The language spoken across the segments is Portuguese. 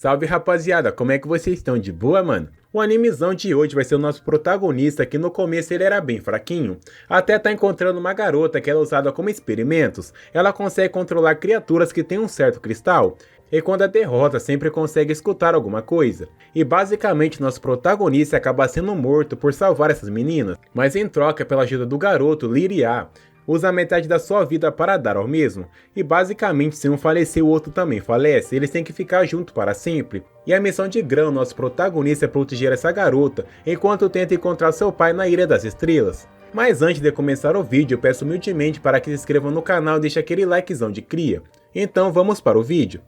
Salve rapaziada, como é que vocês estão? De boa, mano? O animezão de hoje vai ser o nosso protagonista, que no começo ele era bem fraquinho, até tá encontrando uma garota que ela é usada como experimentos. Ela consegue controlar criaturas que têm um certo cristal, e quando a derrota sempre consegue escutar alguma coisa. E basicamente nosso protagonista acaba sendo morto por salvar essas meninas, mas em troca pela ajuda do garoto Lyria, usa metade da sua vida para dar ao mesmo, e basicamente se um falecer o outro também falece, eles têm que ficar juntos para sempre. E a missão de Grão, nosso protagonista, é proteger essa garota, enquanto tenta encontrar seu pai na Ilha das Estrelas. Mas antes de começar o vídeo, eu peço humildemente para que se inscrevam no canal e deixem aquele likezão de cria. Então vamos para o vídeo.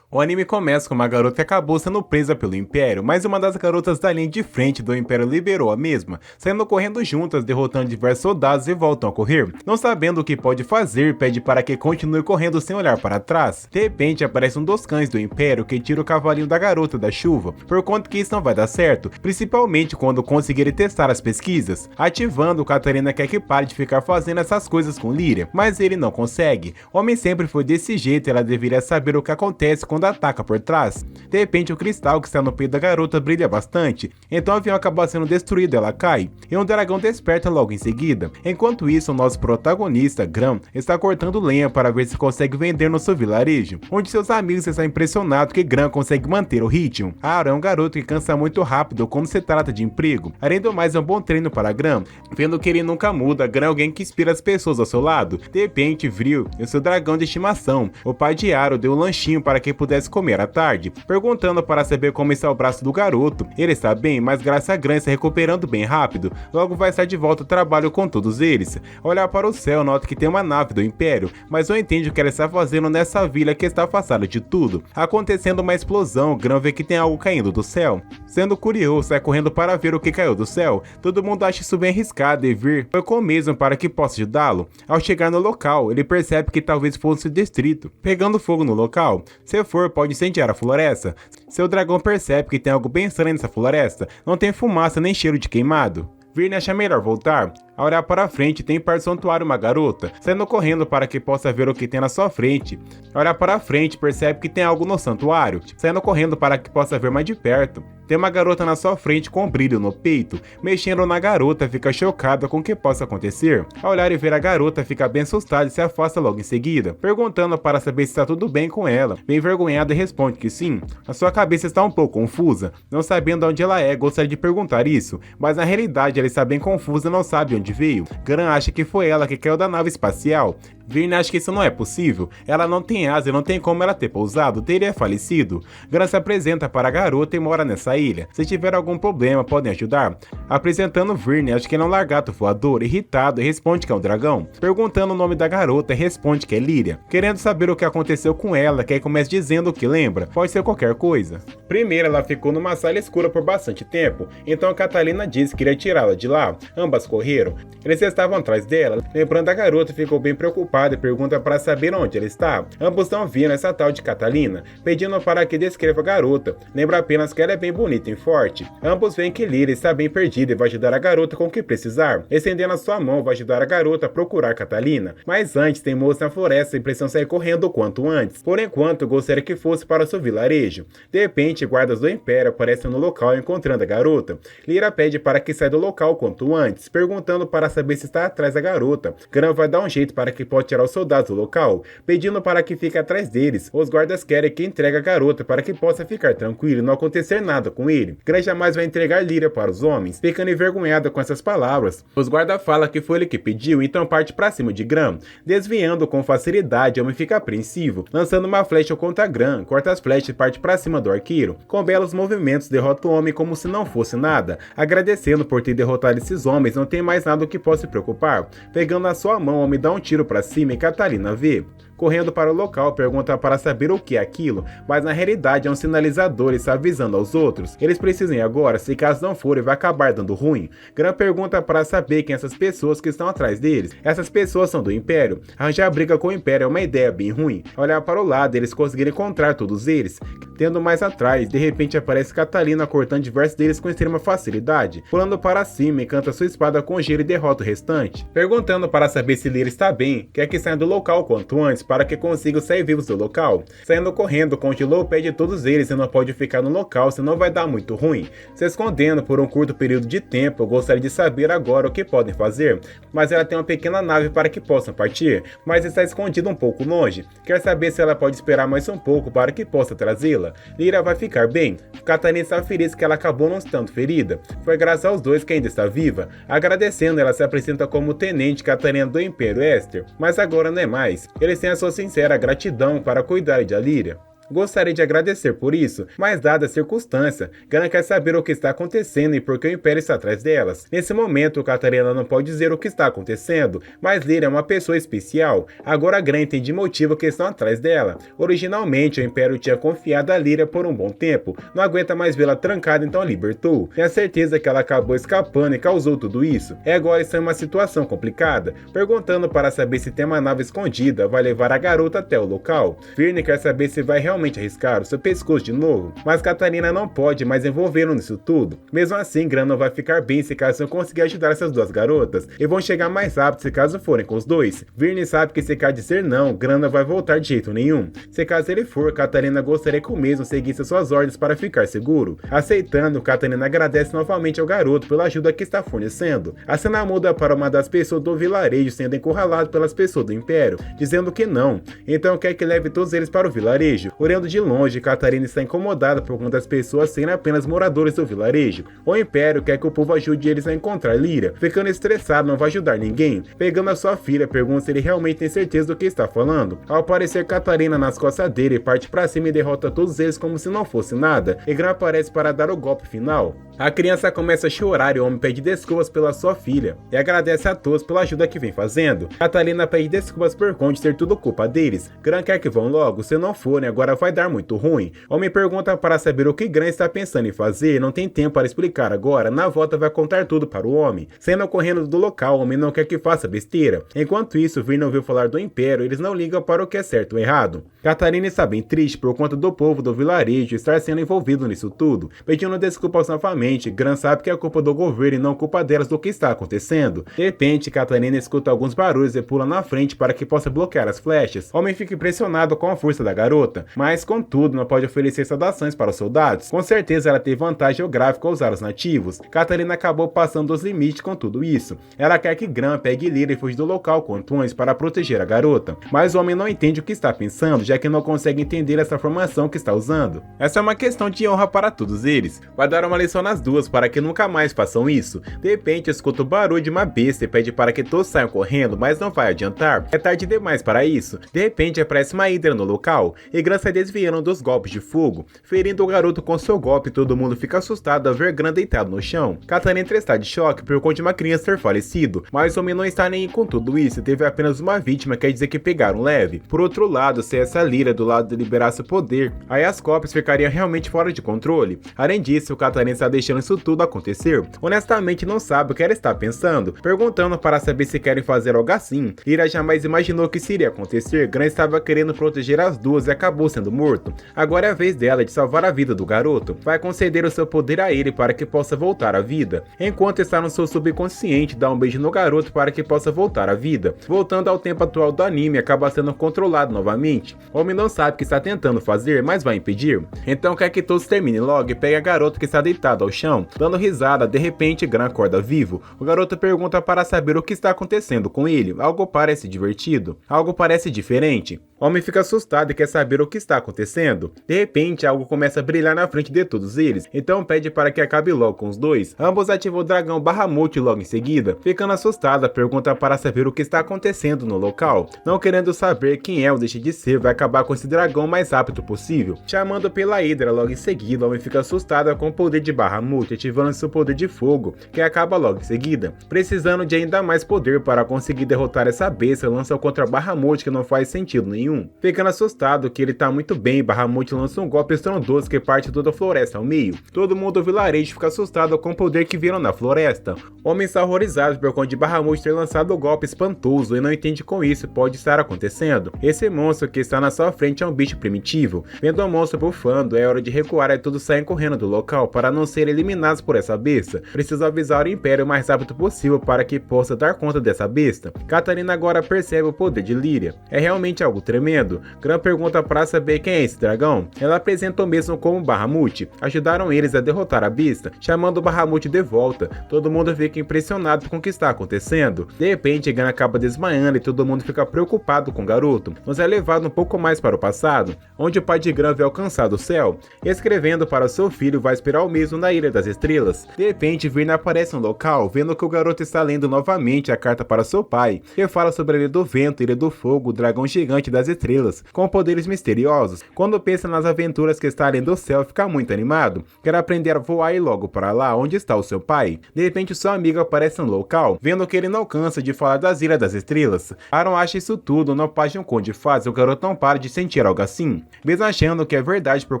O anime começa com uma garota que acabou sendo presa pelo Império, mas uma das garotas da linha de frente do Império liberou a mesma, saindo correndo juntas, derrotando diversos soldados e voltam a correr. Não sabendo o que pode fazer, pede para que continue correndo sem olhar para trás. De repente aparece um dos cães do Império que tira o cavalinho da garota da chuva, por conta que isso não vai dar certo, principalmente quando conseguirem testar as pesquisas. Ativando, Catarina quer que pare de ficar fazendo essas coisas com Lyria, mas ele não consegue. O homem sempre foi desse jeito e ela deveria saber o que acontece quando ataca por trás. De repente o cristal que está no peito da garota brilha bastante, então o avião acaba sendo destruído e ela cai, e um dragão desperta logo em seguida. Enquanto isso, o nosso protagonista, Grão, está cortando lenha para ver se consegue vender no seu vilarejo, onde seus amigos estão impressionados que Grão consegue manter o ritmo. Aaron é um garoto que cansa muito rápido quando se trata de emprego, além do mais é um bom treino para Grão. Vendo que ele nunca muda, Grão é alguém que inspira as pessoas ao seu lado. De repente, Vril e o seu dragão de estimação, o pai de Aaron, deu um lanchinho para que pudesse comer à tarde, perguntando para saber como está o braço do garoto. Ele está bem, mas graças a Grão está recuperando bem rápido, logo vai estar de volta ao trabalho com todos eles. Olhar para o céu, nota que tem uma nave do Império, mas não entende o que ela está fazendo nessa vila que está afastada de tudo. Acontecendo uma explosão, Grão vê que tem algo caindo do céu. Sendo curioso, sai correndo para ver o que caiu do céu. Todo mundo acha isso bem arriscado e Vir foi com o mesmo para que possa ajudá-lo. Ao chegar no local, ele percebe que talvez fosse o distrito, pegando fogo no local. Se for, pode incendiar a floresta. Seu dragão percebe que tem algo bem estranho nessa floresta, não tem fumaça nem cheiro de queimado. Virne acha melhor voltar. Ao olhar para frente, tem perto do santuário uma garota, saindo correndo para que possa ver o que tem na sua frente. Ao olhar para frente, percebe que tem algo no santuário, saindo correndo para que possa ver mais de perto. Tem uma garota na sua frente com um brilho no peito. Mexendo na garota, fica chocada com o que possa acontecer. Ao olhar e ver a garota, fica bem assustada e se afasta logo em seguida, perguntando para saber se está tudo bem com ela. Bem envergonhada, responde que sim. A sua cabeça está um pouco confusa, não sabendo onde ela é, gostaria de perguntar isso, mas na realidade ela está bem confusa e não sabe onde veio. Grão acha que foi ela que caiu da nave espacial. Virne acha que isso não é possível, ela não tem asa e não tem como ela ter pousado, teria falecido. Grão se apresenta para a garota e mora nessa ilha. Se tiver algum problema, podem ajudar. Apresentando Virne, acha que ele é um lagarto voador, irritado, e responde que é um dragão. Perguntando o nome da garota, responde que é Lyria. Querendo saber o que aconteceu com ela, que começa dizendo o que lembra, pode ser qualquer coisa. Primeiro, ela ficou numa sala escura por bastante tempo, então a Catalina disse que iria tirá-la de lá. Ambas correram. Eles estavam atrás dela, lembrando a garota ficou bem preocupada e pergunta para saber onde ela está. Ambos não viram essa tal de Catalina, pedindo para que descreva a garota. Lembra apenas que ela é bem bonita e forte. Ambos veem que Lyria está bem perdida e vai ajudar a garota com o que precisar. Estendendo a sua mão, vai ajudar a garota a procurar Catalina. Mas antes, tem moça na floresta e precisam sair correndo o quanto antes. Por enquanto, gostaria que fosse para o seu vilarejo. De repente, guardas do Império aparecem no local encontrando a garota. Lyria pede para que saia do local o quanto antes, perguntando para saber se está atrás da garota. Grão vai dar um jeito para que pode tirar os soldados do local, pedindo para que fique atrás deles. Os guardas querem que entregue a garota para que possa ficar tranquilo e não acontecer nada com ele. Grão jamais vai entregar Lyria para os homens, ficando envergonhada com essas palavras. Os guardas falam que foi ele que pediu, então parte para cima de Grão. Desviando com facilidade, o homem fica apreensivo, lançando uma flecha contra Grão, corta as flechas e parte para cima do arqueiro. Com belos movimentos, derrota o homem como se não fosse nada. Agradecendo por ter derrotado esses homens, não tem mais nada que possa se preocupar. Pegando na sua mão, o homem dá um tiro para cima e Catalina vê. Correndo para o local, pergunta para saber o que é aquilo, mas na realidade é um sinalizador e está avisando aos outros. Eles precisam ir agora, se caso não forem vai acabar dando ruim. Grão pergunta para saber quem essas pessoas que estão atrás deles. Essas pessoas são do Império. Arranjar briga com o Império é uma ideia bem ruim. Olhar para o lado, eles conseguirem encontrar todos eles. Tendo mais atrás, de repente aparece Catalina cortando diversos deles com extrema facilidade. Pulando para cima, encanta sua espada com gelo e derrota o restante. Perguntando para saber se Lyria está bem, quer que saia do local quanto antes, para que consigam sair vivos do local. Saindo correndo, congelou o pé de todos eles e não pode ficar no local, senão vai dar muito ruim. Se escondendo por um curto período de tempo, eu gostaria de saber agora o que podem fazer, mas ela tem uma pequena nave para que possam partir, mas está escondida um pouco longe. Quer saber se ela pode esperar mais um pouco para que possa trazê-la? Lyra vai ficar bem. Katarina está feliz que ela acabou não estando ferida. Foi graças aos dois que ainda está viva. Agradecendo, ela se apresenta como Tenente Katarina do Império Éster, mas agora não é mais. Eles têm a sua sincera gratidão para cuidar de Lyra. Gostaria de agradecer por isso, mas dada a circunstância, Gran quer saber o que está acontecendo e por que o Império está atrás delas. Nesse momento, Katarina não pode dizer o que está acontecendo, mas Lyra é uma pessoa especial. Agora Gran entende o motivo que estão atrás dela. Originalmente, o Império tinha confiado a Lyra por um bom tempo, não aguenta mais vê-la trancada, então a libertou. Tem a certeza que ela acabou escapando e causou tudo isso. E agora está em uma situação complicada, perguntando para saber se tem uma nave escondida, vai levar a garota até o local. Virne quer saber se vai realmente arriscar o seu pescoço de novo, mas Katarina não pode mais envolvê-lo nisso tudo. Mesmo assim, Gran não vai ficar bem se caso não conseguir ajudar essas duas garotas, e vão chegar mais rápido se caso forem com os dois. Virne sabe que se caso dizer não, Gran não vai voltar de jeito nenhum. Se caso ele for, Katarina gostaria que o mesmo seguisse suas ordens para ficar seguro. Aceitando, Katarina agradece novamente ao garoto pela ajuda que está fornecendo. A cena muda para uma das pessoas do vilarejo sendo encurralado pelas pessoas do Império, dizendo que não, então quer que leve todos eles para o vilarejo. Olhando de longe, Katarina está incomodada por conta das pessoas serem apenas moradores do vilarejo. O Império quer que o povo ajude eles a encontrar Lyra. Ficando estressado, não vai ajudar ninguém. Pegando a sua filha, pergunta se ele realmente tem certeza do que está falando. Ao aparecer Katarina nas costas dele, parte para cima e derrota todos eles como se não fosse nada. E Gran aparece para dar o golpe final. A criança começa a chorar e o homem pede desculpas pela sua filha e agradece a todos pela ajuda que vem fazendo. Katarina pede desculpas por conta de ser tudo culpa deles. Gran quer que vão logo, se não forem agora vai dar muito ruim. O homem pergunta para saber o que Gran está pensando em fazer, não tem tempo para explicar agora, na volta vai contar tudo para o homem. Sendo correndo do local, o homem não quer que faça besteira. Enquanto isso, Virne ouviu falar do Império, eles não ligam para o que é certo ou errado. Katarina está bem triste por conta do povo do vilarejo estar sendo envolvido nisso tudo, pedindo desculpas novamente. Gran sabe que é culpa do governo e não culpa delas do que está acontecendo. De repente, Katarina escuta alguns barulhos e pula na frente para que possa bloquear as flechas. O homem fica impressionado com a força da garota, mas contudo não pode oferecer saudações para os soldados. Com certeza ela teve vantagem geográfica ao usar os nativos. Katarina acabou passando dos limites com tudo isso. Ela quer que Gran pegue Lyra e fuja do local quanto antes para proteger a garota, mas o homem não entende o que está pensando, já que não consegue entender essa formação que está usando. Essa é uma questão de honra para todos eles. Vai dar uma lição nas duas para que nunca mais façam isso. De repente escuta o barulho de uma besta e pede para que todos saiam correndo, mas não vai adiantar. É tarde demais para isso. De repente aparece uma hidra no local e Gran sai desviando dos golpes de fogo, ferindo o garoto com seu golpe. Todo mundo fica assustado ao ver Gran deitado no chão. Katarina está de choque por conta de uma criança ter falecido, mas o homem não está nem aí com tudo isso, teve apenas uma vítima, quer dizer que pegaram leve. Por outro lado, se essa Lyra do lado de liberasse o poder, aí as cópias ficariam realmente fora de controle. Além disso, Katarina está deixando isso tudo acontecer. Honestamente não sabe o que ela está pensando, perguntando para saber se querem fazer algo assim. Lyra jamais imaginou que isso iria acontecer. Gran estava querendo proteger as duas e acabou sendo morto. Agora é a vez dela de salvar a vida do garoto. Vai conceder o seu poder a ele para que possa voltar à vida. Enquanto está no seu subconsciente, dá um beijo no garoto para que possa voltar à vida. Voltando ao tempo atual do anime, acaba sendo controlado novamente. O homem não sabe o que está tentando fazer, mas vai impedir. Então quer que todos terminem logo e pegue a garota que está deitada ao chão. Dando risada, de repente Gran acorda vivo. O garoto pergunta para saber o que está acontecendo com ele. Algo parece divertido, algo parece diferente. O homem fica assustado e quer saber o que está acontecendo. De repente, algo começa a brilhar na frente de todos eles, então pede para que acabe logo com os dois. Ambos ativam o dragão Bahamut logo em seguida. Ficando assustada, pergunta para saber o que está acontecendo no local. Não querendo saber quem é ou deixa de ser, vai acabar com esse dragão o mais rápido possível. Chamando pela Hidra logo em seguida, o homem fica assustado com o poder de Bahamut, ativando seu poder de fogo, que acaba logo em seguida. Precisando de ainda mais poder para conseguir derrotar essa besta, lança contra Bahamut, que não faz sentido nenhum. Ficando assustado que ele está muito bem, Bahamut lança um golpe estrondoso que parte toda a floresta ao meio. Todo mundo do vilarejo fica assustado com o poder que viram na floresta. Homens são horrorizados por conta de Bahamut ter lançado o golpe espantoso e não entende como isso pode estar acontecendo. Esse monstro que está na sua frente é um bicho primitivo. Vendo o monstro bufando, é hora de recuar e todos saem correndo do local para não serem eliminados por essa besta. Preciso avisar o Império o mais rápido possível para que possa dar conta dessa besta. Catarina agora percebe o poder de Lyria. É realmente algo tremendo. Gran pergunta para saber quem é esse dragão. Ela apresenta o mesmo como Bahamut. Ajudaram eles a derrotar a besta, chamando Bahamut de volta. Todo mundo fica impressionado com o que está acontecendo. De repente, Gran acaba desmaiando e todo mundo fica preocupado com o garoto. Nos é levado um pouco mais para o passado, onde o pai de Gran vê alcançado o céu. Escrevendo para seu filho, vai esperar o mesmo na Ilha das Estrelas. De repente, Virna aparece no local, vendo que o garoto está lendo novamente a carta para seu pai, que fala sobre a Ilha do Vento, Ilha do Fogo, o dragão gigante das estrelas, com poderes misteriosos. Quando pensa nas aventuras que está além do céu, fica muito animado. Quer aprender a voar e logo para lá, onde está o seu pai. De repente, seu amigo aparece no local, vendo que ele não cansa de falar das Ilhas das Estrelas. Aaron acha isso tudo, na página um conde faz, o garoto não para de sentir algo assim. Mesmo achando que é verdade por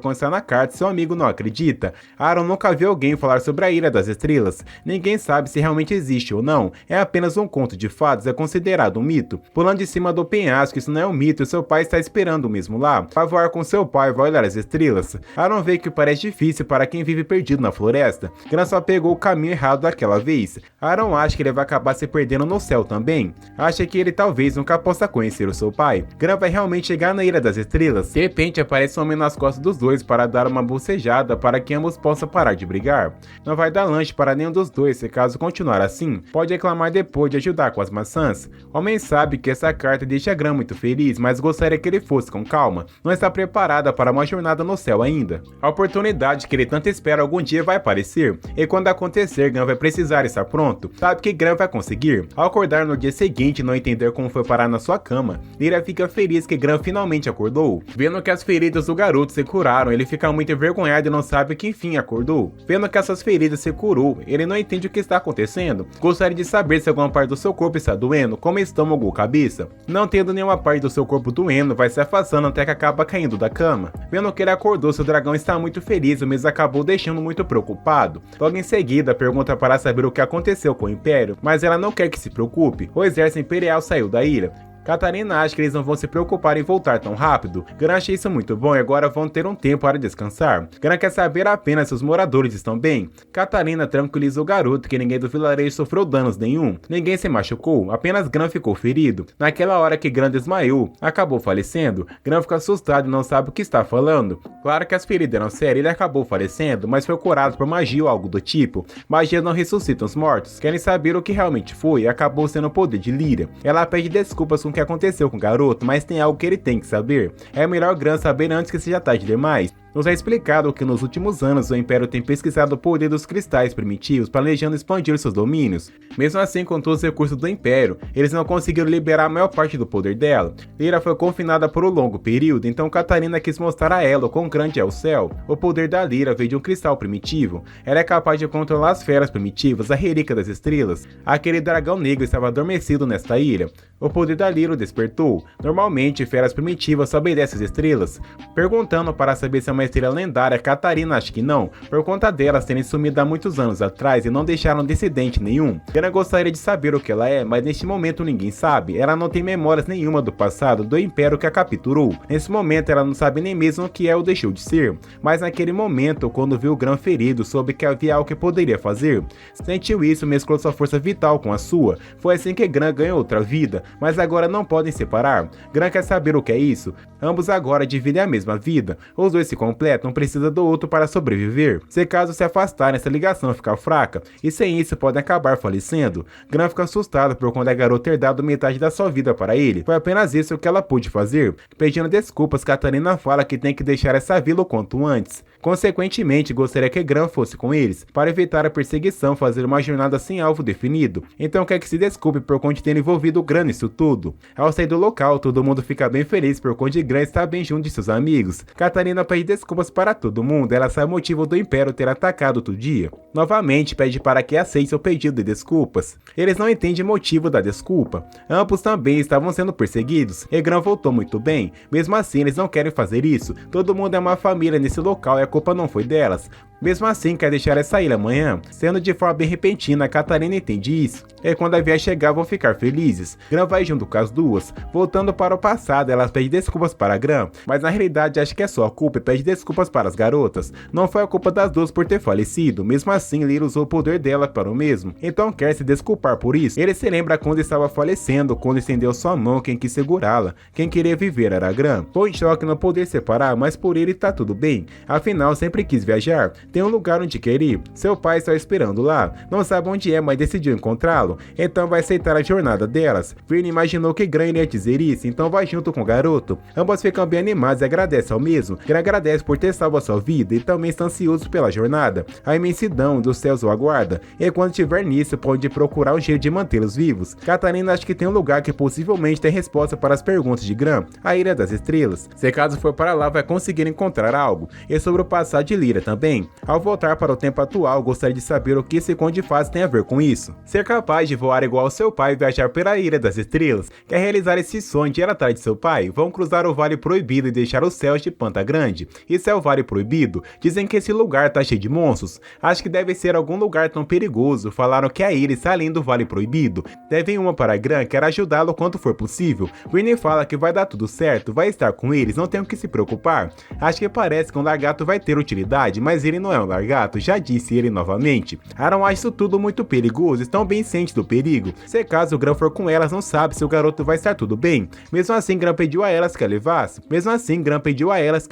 constar na carta, seu amigo não acredita. Aaron nunca viu alguém falar sobre a Ilha das Estrelas. Ninguém sabe se realmente existe ou não. É apenas um conto de fadas, é considerado um mito. Pulando de cima do penhasco, isso não é um mito e seu pai está esperando mesmo lá. Vai voar com seu pai, vai olhar as estrelas. Aaron vê que parece difícil para quem vive perdido na floresta. Gran só pegou o caminho errado daquela vez. Aaron acha que ele vai acabar se perdendo no céu também. Acha que ele talvez nunca possa conhecer o seu pai. Gran vai realmente chegar na Ilha das Estrelas. De repente aparece um homem nas costas dos dois para dar uma bocejada para que ambos possam parar de brigar. Não vai dar lanche para nenhum dos dois, se caso continuar assim, pode reclamar depois de ajudar com as maçãs. O homem sabe que essa carta deixa Gran muito feliz, mas gostaria que ele fosse com calma. Não está preparada para uma jornada no céu ainda. A oportunidade que ele tanto espera algum dia vai aparecer, e quando acontecer, Gran vai precisar estar pronto. Sabe que Gran vai conseguir. Ao acordar no dia seguinte e não entender como foi parar na sua cama, Lyria fica feliz que Gran finalmente acordou. Vendo que as feridas do garoto se curaram, ele fica muito envergonhado e não sabe que enfim acordou. Vendo que essas feridas se curou, ele não entende o que está acontecendo. Gostaria de saber se alguma parte do seu corpo está doendo, como estômago ou cabeça. Não tendo nenhuma parte do seu corpo doendo, vai se afastando até que acaba caindo da cama. Vendo que ele acordou, seu dragão está muito feliz, mas acabou deixando muito preocupado. Logo em seguida, pergunta para saber o que aconteceu com o Império, mas ela não quer que se preocupe. O exército imperial saiu da ilha. Catarina acha que eles não vão se preocupar em voltar tão rápido. Gran acha isso muito bom e agora vão ter um tempo para descansar. Gran quer saber apenas se os moradores estão bem. Catarina tranquiliza o garoto que ninguém do vilarejo sofreu danos nenhum. Ninguém se machucou, apenas Gran ficou ferido. Naquela hora que Gran desmaiou, acabou falecendo. Gran fica assustado e não sabe o que está falando. Claro que as feridas eram sérias, ele acabou falecendo, mas foi curado por magia ou algo do tipo. Magia não ressuscita os mortos. Querem saber o que realmente foi e acabou sendo o poder de Lyria. Ela pede desculpas com o que aconteceu com o garoto, mas tem algo que ele tem que saber. É melhor Gran saber antes que seja tarde demais. Nos é explicado que nos últimos anos o Império tem pesquisado o poder dos cristais primitivos, planejando expandir seus domínios. Mesmo assim, com todos os recursos do Império, eles não conseguiram liberar a maior parte do poder dela. Lyria foi confinada por um longo período, então Catarina quis mostrar a ela o quão grande é o céu. O poder da Lyria veio de um cristal primitivo. Ela é capaz de controlar as feras primitivas, a relíquia das estrelas. Aquele dragão negro estava adormecido nesta ilha. O poder da Lyria o despertou. Normalmente, feras primitivas só obedecem às estrelas. Perguntando para saber se é uma estrela lendária, Catarina acha que não, por conta delas terem sumido há muitos anos atrás e não deixaram descendente nenhum. Ela gostaria de saber o que ela é, mas neste momento ninguém sabe. Ela não tem memórias nenhuma do passado do Império que a capturou. Nesse momento ela não sabe nem mesmo o que é ou deixou de ser. Mas naquele momento, quando viu o Gran ferido, soube que havia algo que poderia fazer. Sentiu isso, mesclou sua força vital com a sua. Foi assim que Gran ganhou outra vida, mas agora não podem separar. Gran quer saber o que é isso. Ambos agora dividem a mesma vida. Os dois se completam, precisa do outro para sobreviver. Se caso se afastarem, essa ligação ficar fraca, e sem isso podem acabar falecendo. Gran fica assustado por quando a garota ter dado metade da sua vida para ele. Foi apenas isso que ela pôde fazer. Pedindo desculpas, Catarina fala que tem que deixar essa vila o quanto antes. Consequentemente, gostaria que Gran fosse com eles, para evitar a perseguição, fazer uma jornada sem alvo definido. Então quer que se desculpe por conta de ter envolvido Gran nisso tudo. Ao sair do local, todo mundo fica bem feliz por conta de Gran estar bem junto de seus amigos. Catarina pede desculpas desculpas para todo mundo, ela sabe o motivo do Império ter atacado outro dia. Novamente pede para que aceite seu pedido de desculpas. Eles não entendem o motivo da desculpa. Ambos também estavam sendo perseguidos, e Gran voltou muito bem. Mesmo assim, eles não querem fazer isso. Todo mundo é uma família nesse local e a culpa não foi delas. Mesmo assim, quer deixar essa ilha amanhã. Sendo de forma bem repentina, Katarina entende isso. E quando a Via chegar, vão ficar felizes. Gran vai junto com as duas. Voltando para o passado, elas pedem desculpas para Gran, mas na realidade acha que é sua culpa e pede desculpas para as garotas. Não foi a culpa das duas por ter falecido. Mesmo assim, Lyra usou o poder dela para o mesmo. Então quer se desculpar por isso. Ele se lembra quando estava falecendo, quando estendeu sua mão, quem quis segurá-la. Quem queria viver era Gran. Foi em choque não poder separar, mas por ele tá tudo bem. Afinal, sempre quis viajar. Tem um lugar onde quer ir. Seu pai está esperando lá. Não sabe onde é, mas decidiu encontrá-lo. Então vai aceitar a jornada delas. Vini imaginou que Gran iria dizer isso, então vai junto com o garoto. Ambos ficam bem animados e agradecem ao mesmo. Gran agradece por ter salvo a sua vida e também está ansioso pela jornada. A imensidão dos céus o aguarda. E quando estiver nisso, pode procurar um jeito de mantê-los vivos. Katarina acha que tem um lugar que possivelmente tem resposta para as perguntas de Gran, a Ilha das Estrelas. Se caso for para lá, vai conseguir encontrar algo. E sobre o passado de Lyra também. Ao voltar para o tempo atual, gostaria de saber o que esse conto de fadas tem a ver com isso. Ser capaz de voar igual ao seu pai e viajar pela Ilha das Estrelas. Quer realizar esse sonho de ir atrás de seu pai? Vão cruzar o Vale Proibido e deixar os céus de Panta Grande. Isso é o Vale Proibido? Dizem que esse lugar tá cheio de monstros. Acho que deve ser algum lugar tão perigoso. Falaram que a ilha está além do Vale Proibido. Devem uma para Gran, quer ajudá-lo quanto for possível. Winnie fala que vai dar tudo certo, vai estar com eles, não tem o que se preocupar. Acho que parece que um lagarto vai ter utilidade, mas ele não é um lagarto, já disse ele novamente. Aaron acha isso tudo muito perigoso, estão bem cientes do perigo. Se caso Gran for com elas, não sabe se o garoto vai estar tudo bem. Mesmo assim, Gran pediu a elas que o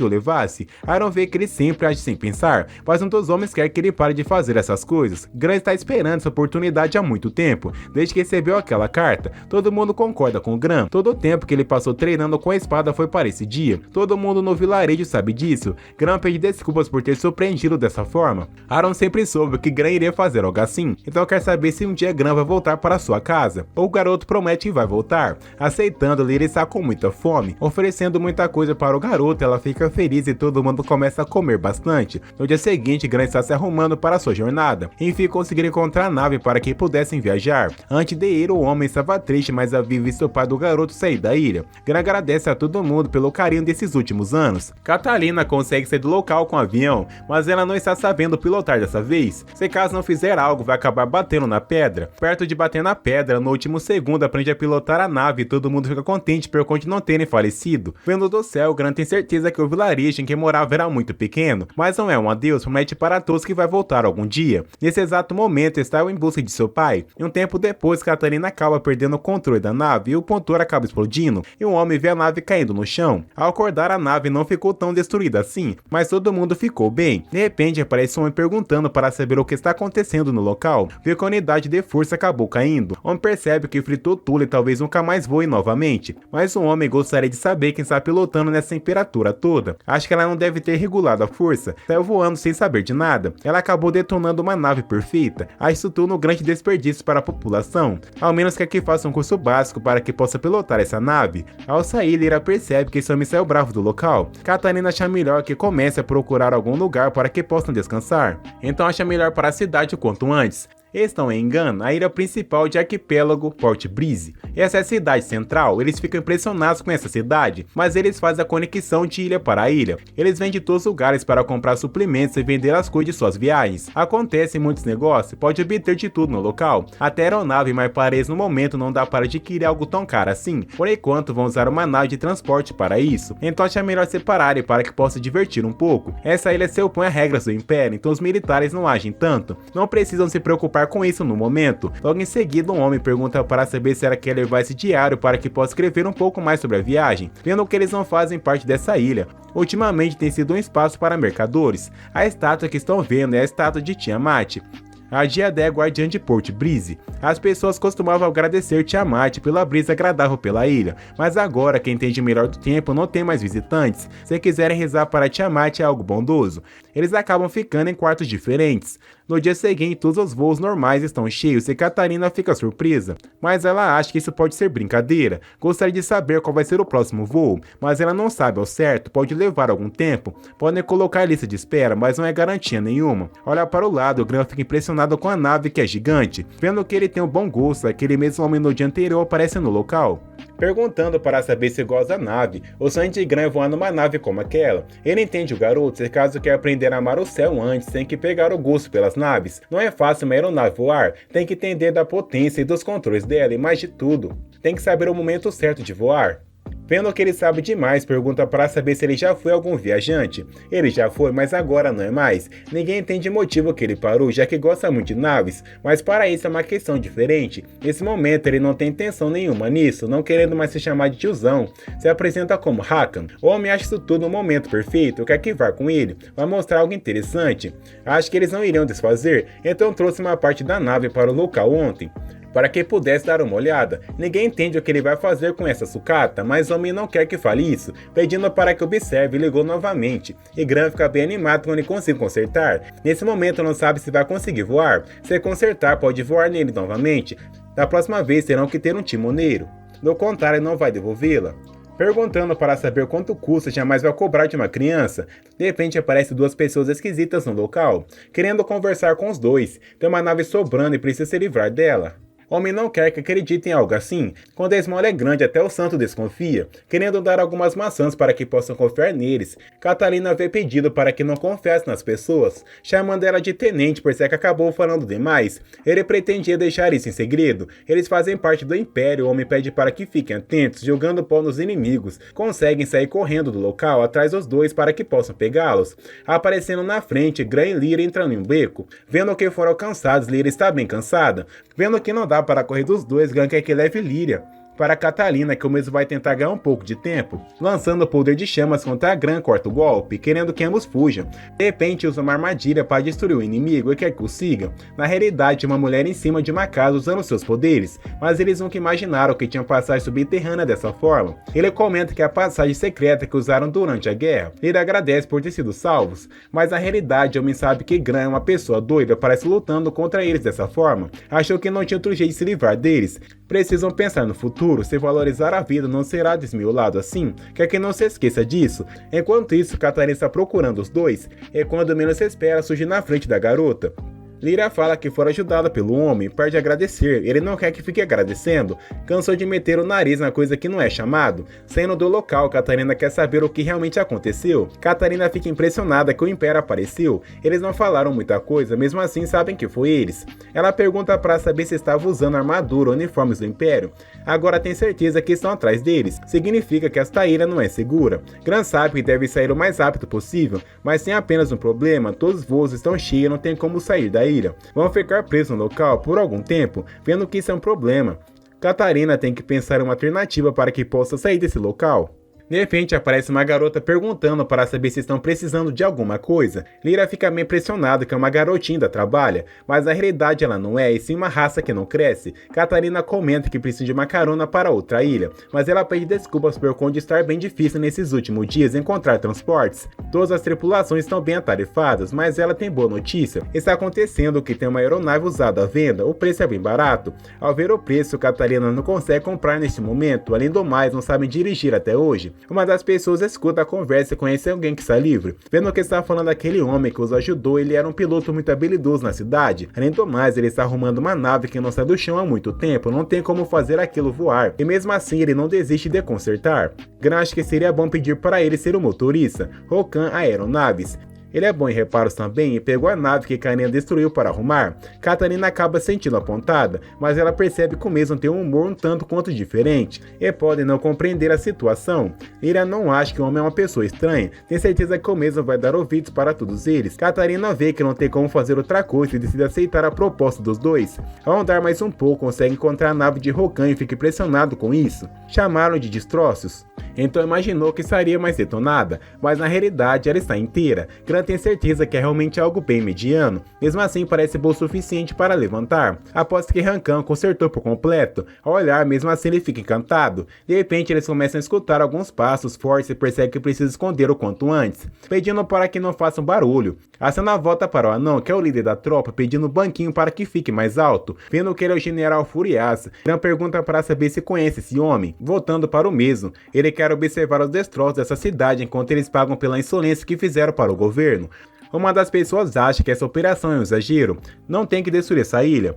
levasse. Aaron vê que ele sempre age sem pensar, mas um dos homens quer que ele pare de fazer essas coisas. Gran está esperando essa oportunidade há muito tempo, desde que recebeu aquela carta. Todo mundo concorda com Gran. Todo o tempo que ele passou treinando com a espada foi para esse dia. Todo mundo no vilarejo sabe disso. Gran pede desculpas por ter surpreendido dessa forma. Aaron sempre soube que Gran iria fazer algo assim, então quer saber se um dia Gran vai voltar para sua casa. O garoto promete que vai voltar. Aceitando, Lyra está com muita fome, oferecendo muita coisa para o garoto. Ela fica feliz e todo mundo começa a comer bastante. No dia seguinte, Gran está se arrumando para sua jornada. Enfim, conseguiram encontrar a nave para que pudessem viajar. Antes de ir, o homem estava triste, mas havia visto o pai do garoto sair da ilha. Gran agradece a todo mundo pelo carinho desses últimos anos. Catalina consegue sair do local com o avião, mas ela não está sabendo pilotar dessa vez. Se caso não fizer algo, vai acabar batendo na pedra. Perto de bater na pedra, no último segundo aprende a pilotar a nave e todo mundo fica contente por conta de não terem falecido. Vendo do céu, Gran tem certeza que o vilarejo em que morava era muito pequeno, mas não é um adeus, promete para todos que vai voltar algum dia. Nesse exato momento, está em busca de seu pai, e um tempo depois, Catalina acaba perdendo o controle da nave e o motor acaba explodindo, e um homem vê a nave caindo no chão. Ao acordar, a nave não ficou tão destruída assim, mas todo mundo ficou bem. De repente, aparece um homem perguntando para saber o que está acontecendo no local. Vê que a unidade de força acabou caindo. O homem percebe que fritou tudo e talvez nunca mais voe novamente, mas o homem gostaria de saber quem está pilotando nessa temperatura toda. Acha que ela não deve ter regulado a força, saiu voando sem saber de nada. Ela acabou detonando uma nave perfeita. Acha isso tudo um grande desperdício para a população, ao menos que aqui faça um curso básico para que possa pilotar essa nave. Ao sair, Lyra percebe que esse homem saiu bravo do local. Katarina acha melhor que comece a procurar algum lugar para que possam descansar, então acha melhor para a cidade o quanto antes. Estão em Gan, a ilha principal de arquipélago Port Breeze. Essa é a cidade central. Eles ficam impressionados com essa cidade, mas eles fazem a conexão de ilha para ilha. Eles vêm de todos os lugares para comprar suplementos e vender as coisas de suas viagens. Acontece muitos negócios, pode obter de tudo no local, até aeronave, mas para eles no momento não dá para adquirir algo tão caro assim. Por enquanto vão usar uma nave de transporte para isso, então acha melhor separarem para que possa divertir um pouco. Essa ilha se opõe a regras do Império, então os militares não agem tanto. Não precisam se preocupar com isso no momento. Logo em seguida, um homem pergunta para saber se ela quer levar esse diário para que possa escrever um pouco mais sobre a viagem, vendo que eles não fazem parte dessa ilha. Ultimamente tem sido um espaço para mercadores. A estátua que estão vendo é a estátua de Tiamat. a Diadé guardiã de Port Breeze. As pessoas costumavam agradecer Tiamat pela brisa agradável pela ilha, mas agora quem entende melhor do tempo não tem mais visitantes. Se quiserem rezar para Tiamat é algo bondoso. Eles acabam ficando em quartos diferentes. No dia seguinte, todos os voos normais estão cheios e Catarina fica surpresa, mas ela acha que isso pode ser brincadeira. Gostaria de saber qual vai ser o próximo voo, mas ela não sabe ao certo, pode levar algum tempo. Podem colocar lista de espera, mas não é garantia nenhuma. Olha para o lado, o Gran fica impressionado com a nave que é gigante. Vendo que ele tem um bom gosto, aquele mesmo homem no dia anterior aparece no local. Perguntando para saber se gosta da nave, o sonho de Gran é voar numa nave como aquela. Ele entende o garoto, se caso quer aprender a amar o céu antes, tem que pegar o gosto pelas naves. Não é fácil uma aeronave voar, tem que entender da potência e dos controles dela e mais de tudo. Tem que saber o momento certo de voar. Vendo que ele sabe demais, pergunta para saber se ele já foi algum viajante. Ele já foi, mas agora não é mais. Ninguém entende o motivo que ele parou, já que gosta muito de naves, mas para isso é uma questão diferente. Nesse momento ele não tem intenção nenhuma nisso, não querendo mais se chamar de tiozão. Se apresenta como Hakan. O homem acha isso tudo no momento perfeito, quer que vá com ele, vai mostrar algo interessante. Acho que eles não iriam desfazer, então trouxe uma parte da nave para o local ontem, para que pudesse dar uma olhada. Ninguém entende o que ele vai fazer com essa sucata, mas o homem não quer que fale isso, pedindo para que observe e ligou novamente. E Gran fica bem animado quando ele consegue consertar. Nesse momento não sabe se vai conseguir voar. Se consertar, pode voar nele novamente. Da próxima vez terão que ter um timoneiro. Do contrário, não vai devolvê-la. Perguntando para saber quanto custa, jamais vai cobrar de uma criança. De repente aparecem duas pessoas esquisitas no local, querendo conversar com os dois. Tem uma nave sobrando e precisa se livrar dela. Homem não quer que acredite em algo assim. Quando a esmola é grande, até o santo desconfia, querendo dar algumas maçãs para que possam confiar neles. Catarina vê pedido para que não confesse nas pessoas, chamando ela de tenente por ser que acabou falando demais. Ele pretendia deixar isso em segredo. Eles fazem parte do Império, o homem pede para que fiquem atentos, jogando pó nos inimigos. Conseguem sair correndo do local atrás dos dois para que possam pegá-los. Aparecendo na frente, Gran e Lyra entrando em um beco. Vendo que foram alcançados, Lyra está bem cansada. Vendo que não dá para correr dos dois, Gran quer que leve Lyra para Catalina, que o mesmo vai tentar ganhar um pouco de tempo. Lançando o poder de chamas contra a Gran, corta o golpe, querendo que ambos fujam. De repente usa uma armadilha para destruir o inimigo e quer que o sigam. Na realidade, uma mulher em cima de uma casa usando seus poderes, mas eles nunca imaginaram que tinha passagem subterrânea dessa forma. Ele comenta que é a passagem secreta que usaram durante a guerra. Ele agradece por ter sido salvos, mas na realidade o homem sabe que Gran é uma pessoa doida, parece lutando contra eles dessa forma. Achou que não tinha outro jeito de se livrar deles. Precisam pensar no futuro, se valorizar a vida não será desmiolado assim, quer que não se esqueça disso. Enquanto isso, Catarina está procurando os dois, e quando menos se espera surge na frente da garota. Lyra fala que foi ajudada pelo homem, perde a agradecer, ele não quer que fique agradecendo, cansou de meter o nariz na coisa que não é chamado. Saindo do local, Catarina quer saber o que realmente aconteceu. Catarina fica impressionada que o Império apareceu, eles não falaram muita coisa, mesmo assim sabem que foi eles. Ela pergunta para saber se estava usando armadura ou uniformes do Império. Agora tem certeza que estão atrás deles, significa que esta ilha não é segura. Gran sabe que deve sair o mais rápido possível, mas tem apenas um problema, todos os voos estão cheios e não tem como sair da ilha. Vão ficar presos no local por algum tempo, vendo que isso é um problema. Catarina tem que pensar em uma alternativa para que possa sair desse local. De repente aparece uma garota perguntando para saber se estão precisando de alguma coisa. Lyra fica meio impressionada que uma garotinha ainda trabalha, mas na realidade ela não é, e sim uma raça que não cresce. Catarina comenta que precisa de uma carona para outra ilha, mas ela pede desculpas por conta de estar bem difícil nesses últimos dias encontrar transportes. Todas as tripulações estão bem atarefadas, mas ela tem boa notícia. Está acontecendo que tem uma aeronave usada à venda, o preço é bem barato. Ao ver o preço, Catarina não consegue comprar neste momento, além do mais não sabem dirigir até hoje. Uma das pessoas escuta a conversa e conhece alguém que está livre. Vendo que está falando daquele homem que os ajudou, ele era um piloto muito habilidoso na cidade. Além do mais, ele está arrumando uma nave que não sai do chão há muito tempo, não tem como fazer aquilo voar. E mesmo assim, ele não desiste de consertar. Gran acha que seria bom pedir para ele ser o motorista. Rokan Aeronaves. Ele é bom em reparos também e pegou a nave que Karin destruiu para arrumar. Catarina acaba sentindo apontada, mas ela percebe que o mesmo tem um humor um tanto quanto diferente e pode não compreender a situação. Lyra não acha que o homem é uma pessoa estranha, tem certeza que o mesmo vai dar ouvidos para todos eles. Catarina vê que não tem como fazer outra coisa e decide aceitar a proposta dos dois. Ao andar mais um pouco, consegue encontrar a nave de Rokan e fica impressionado com isso. Chamaram de destroços. então imaginou que estaria mais detonada, mas na realidade ela está inteira. Gran tem certeza que é realmente algo bem mediano, mesmo assim parece boa o suficiente para levantar. Após que Hankan consertou por completo, ao olhar mesmo assim ele fica encantado. De repente eles começam a escutar alguns passos fortes e percebe que precisa esconder o quanto antes, pedindo para que não façam barulho. A cena volta para o anão, que é o líder da tropa, pedindo um banquinho para que fique mais alto. Vendo que ele é o general Furias, Gran pergunta para saber se conhece esse homem. Voltando para o mesmo, ele quer observar os destroços dessa cidade enquanto eles pagam pela insolência que fizeram para o governo. Uma das pessoas acha que essa operação é um exagero, não tem que destruir essa ilha.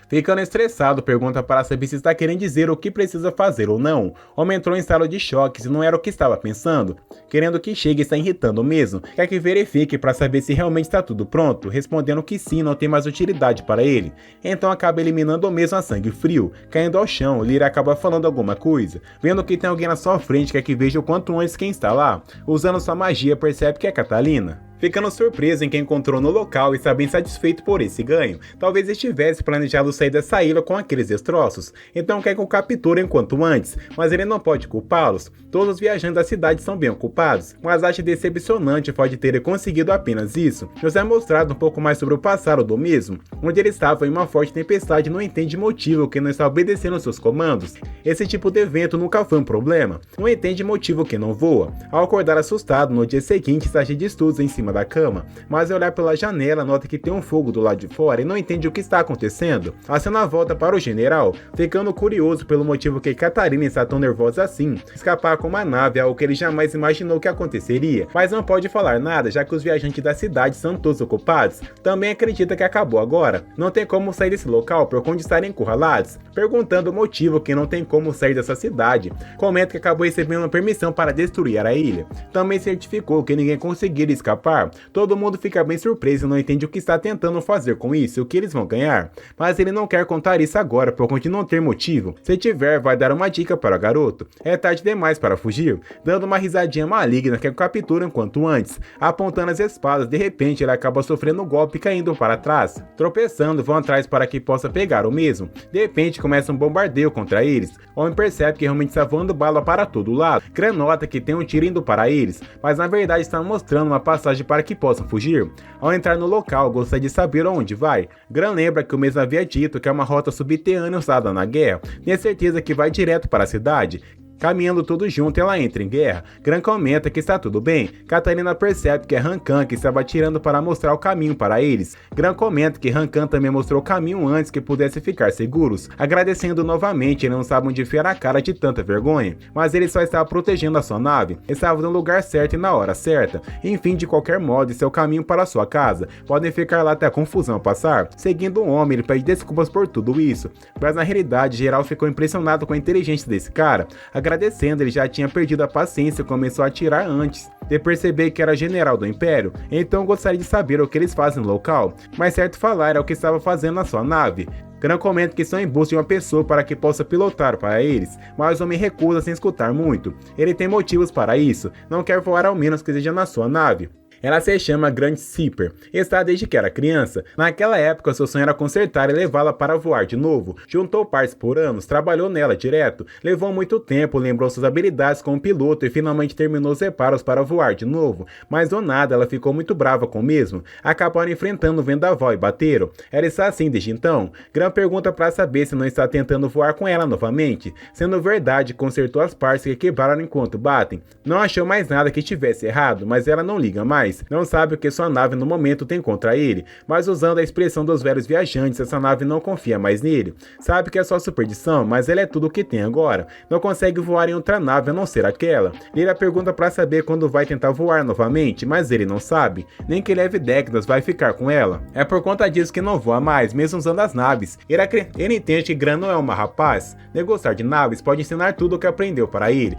Ficando estressado, pergunta para saber se está querendo dizer o que precisa fazer ou não. O homem entrou em estado de choque se não era o que estava pensando. Querendo que chegue está irritando mesmo. Quer que verifique para saber se realmente está tudo pronto, respondendo que sim, não tem mais utilidade para ele. Então acaba eliminando o mesmo a sangue frio. Caindo ao chão, Lyra acaba falando alguma coisa. Vendo que tem alguém na sua frente, quer que veja o quanto antes quem está lá. Usando sua magia, percebe que é Catalina. Ficando surpreso em quem encontrou no local e está bem satisfeito por esse ganho. Talvez estivesse planejado sair dessa ilha com aqueles destroços, então quer que o capturem quanto antes, mas ele não pode culpá-los. Todos os viajantes da cidade são bem ocupados, mas acha decepcionante o fato de terem conseguido apenas isso. Nos é mostrado um pouco mais sobre o passado do mesmo, onde ele estava em uma forte tempestade e não entende motivo que não está obedecendo seus comandos. Esse tipo de evento nunca foi um problema, não entende motivo que não voa. Ao acordar assustado, no dia seguinte está cheio de estudos em cima da cama, mas ao olhar pela janela nota que tem um fogo do lado de fora e não entende o que está acontecendo. A cena volta para o general, ficando curioso pelo motivo que Catarina está tão nervosa assim. Escapar com uma nave é algo que ele jamais imaginou que aconteceria, mas não pode falar nada já que os viajantes da cidade são todos ocupados. Também acredita que acabou agora, não tem como sair desse local por onde estarem encurralados, perguntando o motivo que não tem como sair dessa cidade. Comenta que acabou recebendo uma permissão para destruir a ilha. Também certificou que ninguém conseguiria escapar. Todo mundo fica bem surpreso e não entende o que está tentando fazer com isso e o que eles vão ganhar. Mas ele não quer contar isso agora por conta de não ter motivo. Se tiver, vai dar uma dica para o garoto. É tarde demais para fugir. Dando uma risadinha maligna que o capturam quanto antes. Apontando as espadas, de repente ele acaba sofrendo um golpe e caindo para trás. Tropeçando, vão atrás para que possa pegar o mesmo. De repente começa um bombardeio contra eles. O homem percebe que realmente está voando bala para todo lado. Gran nota que tem um tiro indo para eles, mas na verdade está mostrando uma passagem para que possam fugir. Ao entrar no local, gostaria de saber onde vai. Gran lembra que o mesmo havia dito que é uma rota subterrânea usada na guerra. Tem certeza que vai direto para a cidade. Caminhando tudo junto, ela entra em guerra. Gran comenta que está tudo bem. Catarina percebe que é Hankan que estava atirando para mostrar o caminho para eles. Gran comenta que Hankan também mostrou o caminho antes que pudesse ficar seguros. Agradecendo novamente, ele não sabe onde enfiar a cara de tanta vergonha. Mas ele só estava protegendo a sua nave. Estava no lugar certo e na hora certa. Enfim, de qualquer modo, esse é o caminho para a sua casa. Podem ficar lá até a confusão passar. Seguindo o homem, ele pede desculpas por tudo isso. Mas na realidade, geral ficou impressionado com a inteligência desse cara. Agradecendo, ele já tinha perdido a paciência e começou a atirar antes de perceber que era general do Império, então gostaria de saber o que eles fazem no local, mas certo falar é o que estava fazendo na sua nave. Gran comenta que estão em busca de uma pessoa para que possa pilotar para eles, mas o homem recusa sem escutar muito. Ele tem motivos para isso, não quer voar ao menos que seja na sua nave. Ela se chama Grand Zipper, está desde que era criança. Naquela época, seu sonho era consertar e levá-la para voar de novo. Juntou partes por anos, trabalhou nela direto. Levou muito tempo, lembrou suas habilidades como piloto e finalmente terminou os reparos para voar de novo. Mas do nada, ela ficou muito brava com o mesmo. Acabaram enfrentando o vendaval e bateram. Ela está assim desde então. Gran pergunta para saber se não está tentando voar com ela novamente. Sendo verdade, consertou as partes que quebraram enquanto batem. Não achou mais nada que estivesse errado, mas ela não liga mais. Não sabe o que sua nave no momento tem contra ele, mas usando a expressão dos velhos viajantes, essa nave não confia mais nele. Sabe que é só superstição, mas ele é tudo o que tem agora. Não consegue voar em outra nave a não ser aquela. Lyra pergunta para saber quando vai tentar voar novamente, mas ele não sabe. Nem que leve décadas vai ficar com ela. É por conta disso que não voa mais, mesmo usando as naves. Ele entende que Gran não é uma rapaz. Negociar de naves pode ensinar tudo o que aprendeu para ele.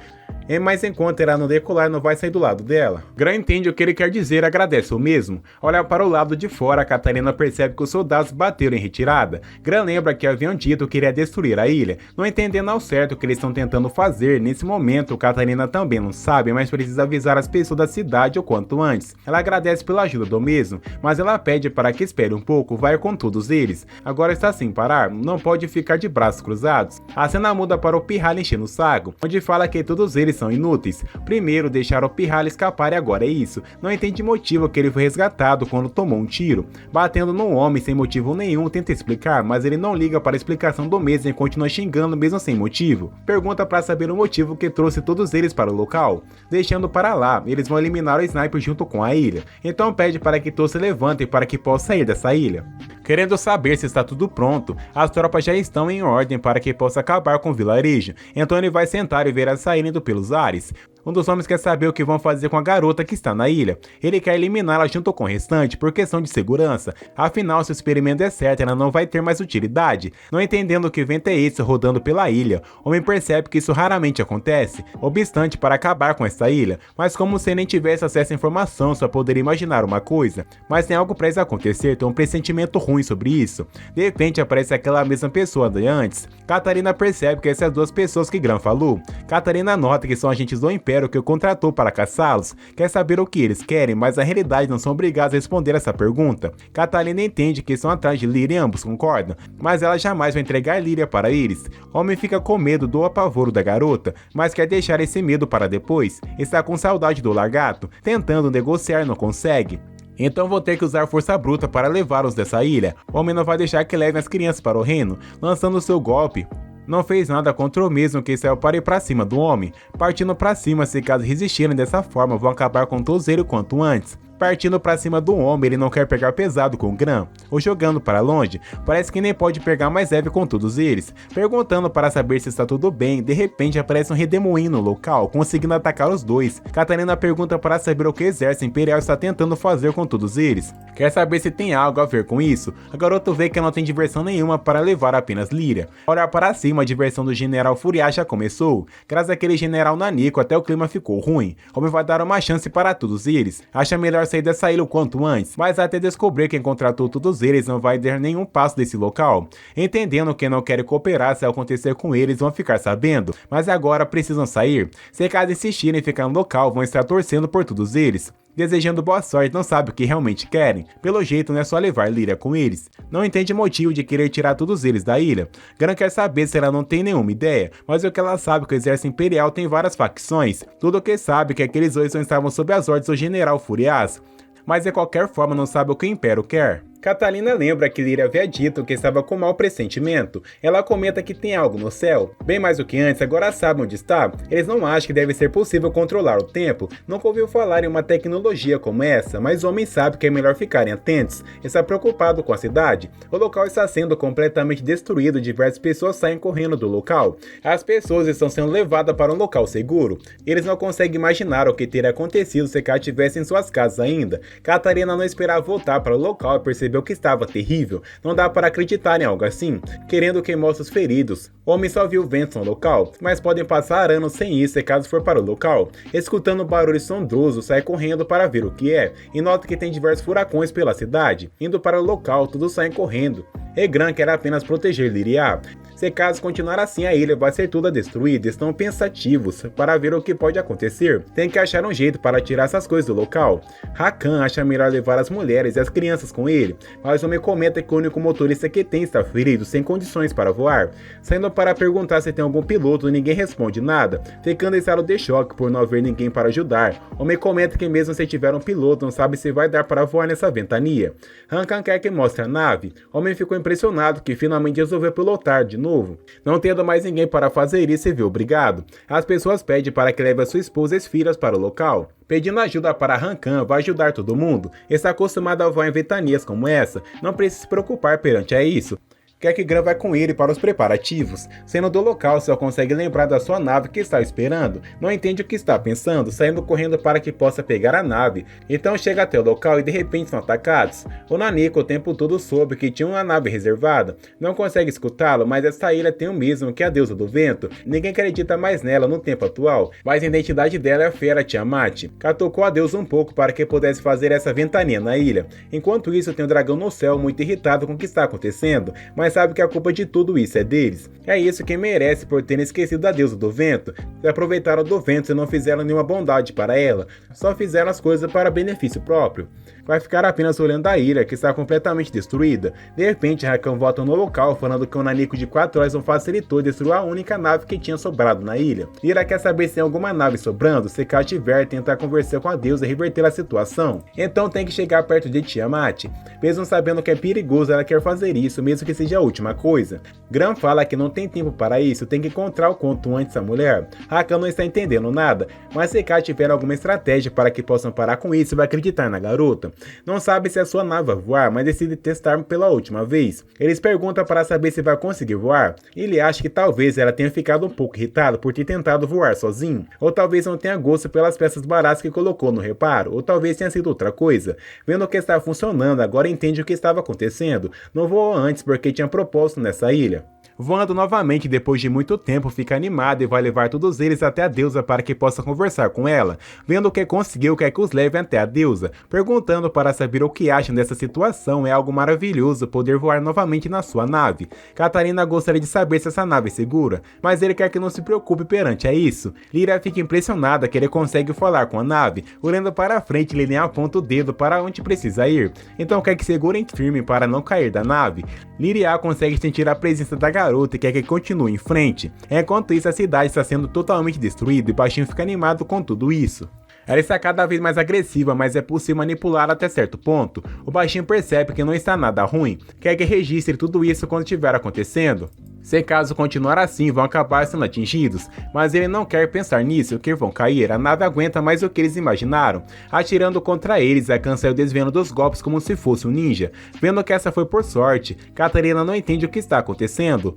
Mas enquanto ela não decolar, não vai sair do lado dela. Gran entende o que ele quer dizer e agradece o mesmo. Olha para o lado de fora, Catarina percebe que os soldados bateram em retirada. Gran lembra que haviam dito que iria destruir a ilha. Não entendendo ao certo o que eles estão tentando fazer, nesse momento, Catarina também não sabe, mas precisa avisar as pessoas da cidade o quanto antes. Ela agradece pela ajuda do mesmo, mas ela pede para que espere um pouco, vai com todos eles. Agora está sem parar, não pode ficar de braços cruzados. A cena muda para o Pirralho enchendo o saco, onde fala que todos eles eles são inúteis. Primeiro deixaram o pirralho escapar e agora é isso. Não entende motivo que ele foi resgatado quando tomou um tiro. Batendo num homem sem motivo nenhum, tenta explicar, mas ele não liga para a explicação do mesmo e continua xingando mesmo sem motivo. Pergunta para saber o motivo que trouxe todos eles para o local. Deixando para lá, eles vão eliminar o Sniper junto com a ilha. Então pede para que todos se levantem para que possa sair dessa ilha. Querendo saber se está tudo pronto, as tropas já estão em ordem para que possa acabar com o vilarejo. Então ele vai sentar e ver elas saindo pelos ares. Um dos homens quer saber o que vão fazer com a garota que está na ilha. Ele quer eliminá-la junto com o restante por questão de segurança. Afinal, se o experimento é certo, ela não vai ter mais utilidade. Não entendendo que vento é esse rodando pela ilha, o homem percebe que isso raramente acontece, obstante para acabar com essa ilha. Mas como se nem tivesse acesso à informação, só poderia imaginar uma coisa. Mas tem algo prestes a acontecer, tem um pressentimento ruim sobre isso. De repente aparece aquela mesma pessoa de antes. Catarina percebe que essas duas pessoas que Gran falou. Catarina nota que são agentes do Império que o contratou para caçá-los, quer saber o que eles querem, mas na realidade não são obrigados a responder essa pergunta. Catarina entende que estão atrás de Lyria e ambos concordam, mas ela jamais vai entregar Lyria para eles. O homem fica com medo do apavoro da garota, mas quer deixar esse medo para depois. Está com saudade do Largato, tentando negociar não consegue. Então vou ter que usar força bruta para levá-los dessa ilha. O homem não vai deixar que levem as crianças para o reino, lançando seu golpe. Não fez nada contra o mesmo que saiu para ir para cima do homem. Partindo para cima, se caso resistirem dessa forma, vão acabar com todos eles quanto antes. Partindo para cima do homem, ele não quer pegar pesado com o Gran, ou jogando para longe, parece que nem pode pegar mais leve com todos eles. Perguntando para saber se está tudo bem, de repente aparece um redemoinho no local, conseguindo atacar os dois. Catarina pergunta para saber o que o exército imperial está tentando fazer com todos eles. Quer saber se tem algo a ver com isso? A garota vê que não tem diversão nenhuma para levar apenas Lyria. Olhar para cima, a diversão do general Furiá já começou. Graças àquele general nanico, até o clima ficou ruim. O homem vai dar uma chance para todos eles. Acha melhor sair dessa ilha o quanto antes, mas até descobrir quem contratou todos eles não vai dar nenhum passo desse local. Entendendo que não querem cooperar, se acontecer com eles vão ficar sabendo, mas agora precisam sair. Se caso insistirem em ficar no local, vão estar torcendo por todos eles. Desejando boa sorte, não sabe o que realmente querem. Pelo jeito não é só levar Lyria com eles. Não entende motivo de querer tirar todos eles da ilha. Gran quer saber se ela não tem nenhuma ideia, mas o que ela sabe é que o exército imperial tem várias facções. Tudo o que sabe é que aqueles dois não estavam sob as ordens do general Furias. Mas de qualquer forma não sabe o que o Império quer. Catalina lembra que Lyria havia dito que estava com mau pressentimento. Ela comenta que tem algo no céu. Bem mais do que antes, agora sabe onde está. Eles não acham que deve ser possível controlar o tempo. Nunca ouviu falar em uma tecnologia como essa, mas o homem sabe que é melhor ficarem atentos. Está preocupado com a cidade. O local está sendo completamente destruído e diversas pessoas saem correndo do local. As pessoas estão sendo levadas para um local seguro. Eles não conseguem imaginar o que teria acontecido se cá estivessem em suas casas ainda. Catarina não esperava voltar para o local e percebeu que estava terrível. Não dá para acreditar em algo assim. Querendo que mostre os feridos. O homem só viu ventos no local, mas podem passar anos sem isso se caso for para o local. Escutando o barulho sondroso, sai correndo para ver o que é, e nota que tem diversos furacões pela cidade. Indo para o local, todos saem correndo. Gran quer apenas proteger Lyria. Se caso continuar assim, a ilha vai ser toda destruída. Estão pensativos para ver o que pode acontecer. Tem que achar um jeito para tirar essas coisas do local. Hakan acha melhor levar as mulheres e as crianças com ele, mas o homem comenta que o único motorista que tem está ferido, sem condições para voar. Saindo para perguntar se tem algum piloto, ninguém responde nada, ficando em estado de choque por não haver ninguém para ajudar. O homem comenta que mesmo se tiver um piloto, não sabe se vai dar para voar nessa ventania. Hakan quer que mostre a nave. O homem ficou impressionado que finalmente resolveu pilotar de novo. Não tendo mais ninguém para fazer isso, se viu obrigado. As pessoas pedem para que leve a sua esposa e as filhas para o local. Pedindo ajuda para Hakan, vai ajudar todo mundo. Está acostumado a voar em ventanias como essa, não precisa se preocupar perante a isso. Quer que Gran vá com ele para os preparativos. Saindo do local, só consegue lembrar da sua nave que está esperando. Não entende o que está pensando, saindo correndo para que possa pegar a nave. Então chega até o local e de repente são atacados. O Nanico o tempo todo soube que tinha uma nave reservada. Não consegue escutá-lo, mas essa ilha tem o mesmo que a deusa do vento. Ninguém acredita mais nela no tempo atual, mas a identidade dela é a fera Tiamat. Catucou a deusa um pouco para que pudesse fazer essa ventania na ilha. Enquanto isso, tem um dragão no céu muito irritado com o que está acontecendo, mas sabe que a culpa de tudo isso é deles. É isso que merece por terem esquecido da deusa do vento. Se aproveitaram do vento e não fizeram nenhuma bondade para ela, só fizeram as coisas para benefício próprio. vai ficar apenas olhando a ilha, que está completamente destruída. De repente, Rakan volta no local, falando que um nanico de 4 horas não facilitou e destruiu a única nave que tinha sobrado na ilha. Lyra quer saber se tem alguma nave sobrando, se Kat tiver, tentar conversar com a deusa e reverter a situação. Então tem que chegar perto de Tiamat. Mesmo sabendo que é perigoso, ela quer fazer isso, mesmo que seja a última coisa. Gran fala que não tem tempo para isso, tem que encontrar o quanto antes a mulher. Rakan não está entendendo nada, mas se Kat tiver alguma estratégia para que possam parar com isso, vai acreditar na garota. Não sabe se a sua nave vai voar, mas decide testar pela última vez. Eles perguntam para saber se vai conseguir voar. Ele acha que talvez ela tenha ficado um pouco irritada por ter tentado voar sozinho, ou talvez não tenha gosto pelas peças baratas que colocou no reparo, ou talvez tenha sido outra coisa. Vendo que está funcionando, agora entende o que estava acontecendo. Não voou antes porque tinha propósito nessa ilha. Voando novamente depois de muito tempo, fica animado e vai levar todos eles até a deusa para que possa conversar com ela. Vendo que conseguiu, quer que os leve até a deusa, perguntando para saber o que acham dessa situação. É algo maravilhoso poder voar novamente na sua nave. Katarina gostaria de saber se essa nave é segura, mas ele quer que não se preocupe perante a isso. Lyra fica impressionada que ele consegue falar com a nave. Olhando para a frente, ele nem aponta o dedo para onde precisa ir, então quer que segurem firme para não cair da nave. Lyra consegue sentir a presença da garota e quer que continue em frente. Enquanto isso, a cidade está sendo totalmente destruída e o baixinho fica animado com tudo isso. Ela está cada vez mais agressiva, mas é possível manipulá-la até certo ponto. O baixinho percebe que não está nada ruim, quer que registre tudo isso quando estiver acontecendo. Se caso continuar assim, vão acabar sendo atingidos, mas ele não quer pensar nisso, que vão cair, a nave aguenta mais do que eles imaginaram. Atirando contra eles, Rakan saiu desviando dos golpes como se fosse um ninja. Vendo que essa foi por sorte, Katarina não entende o que está acontecendo.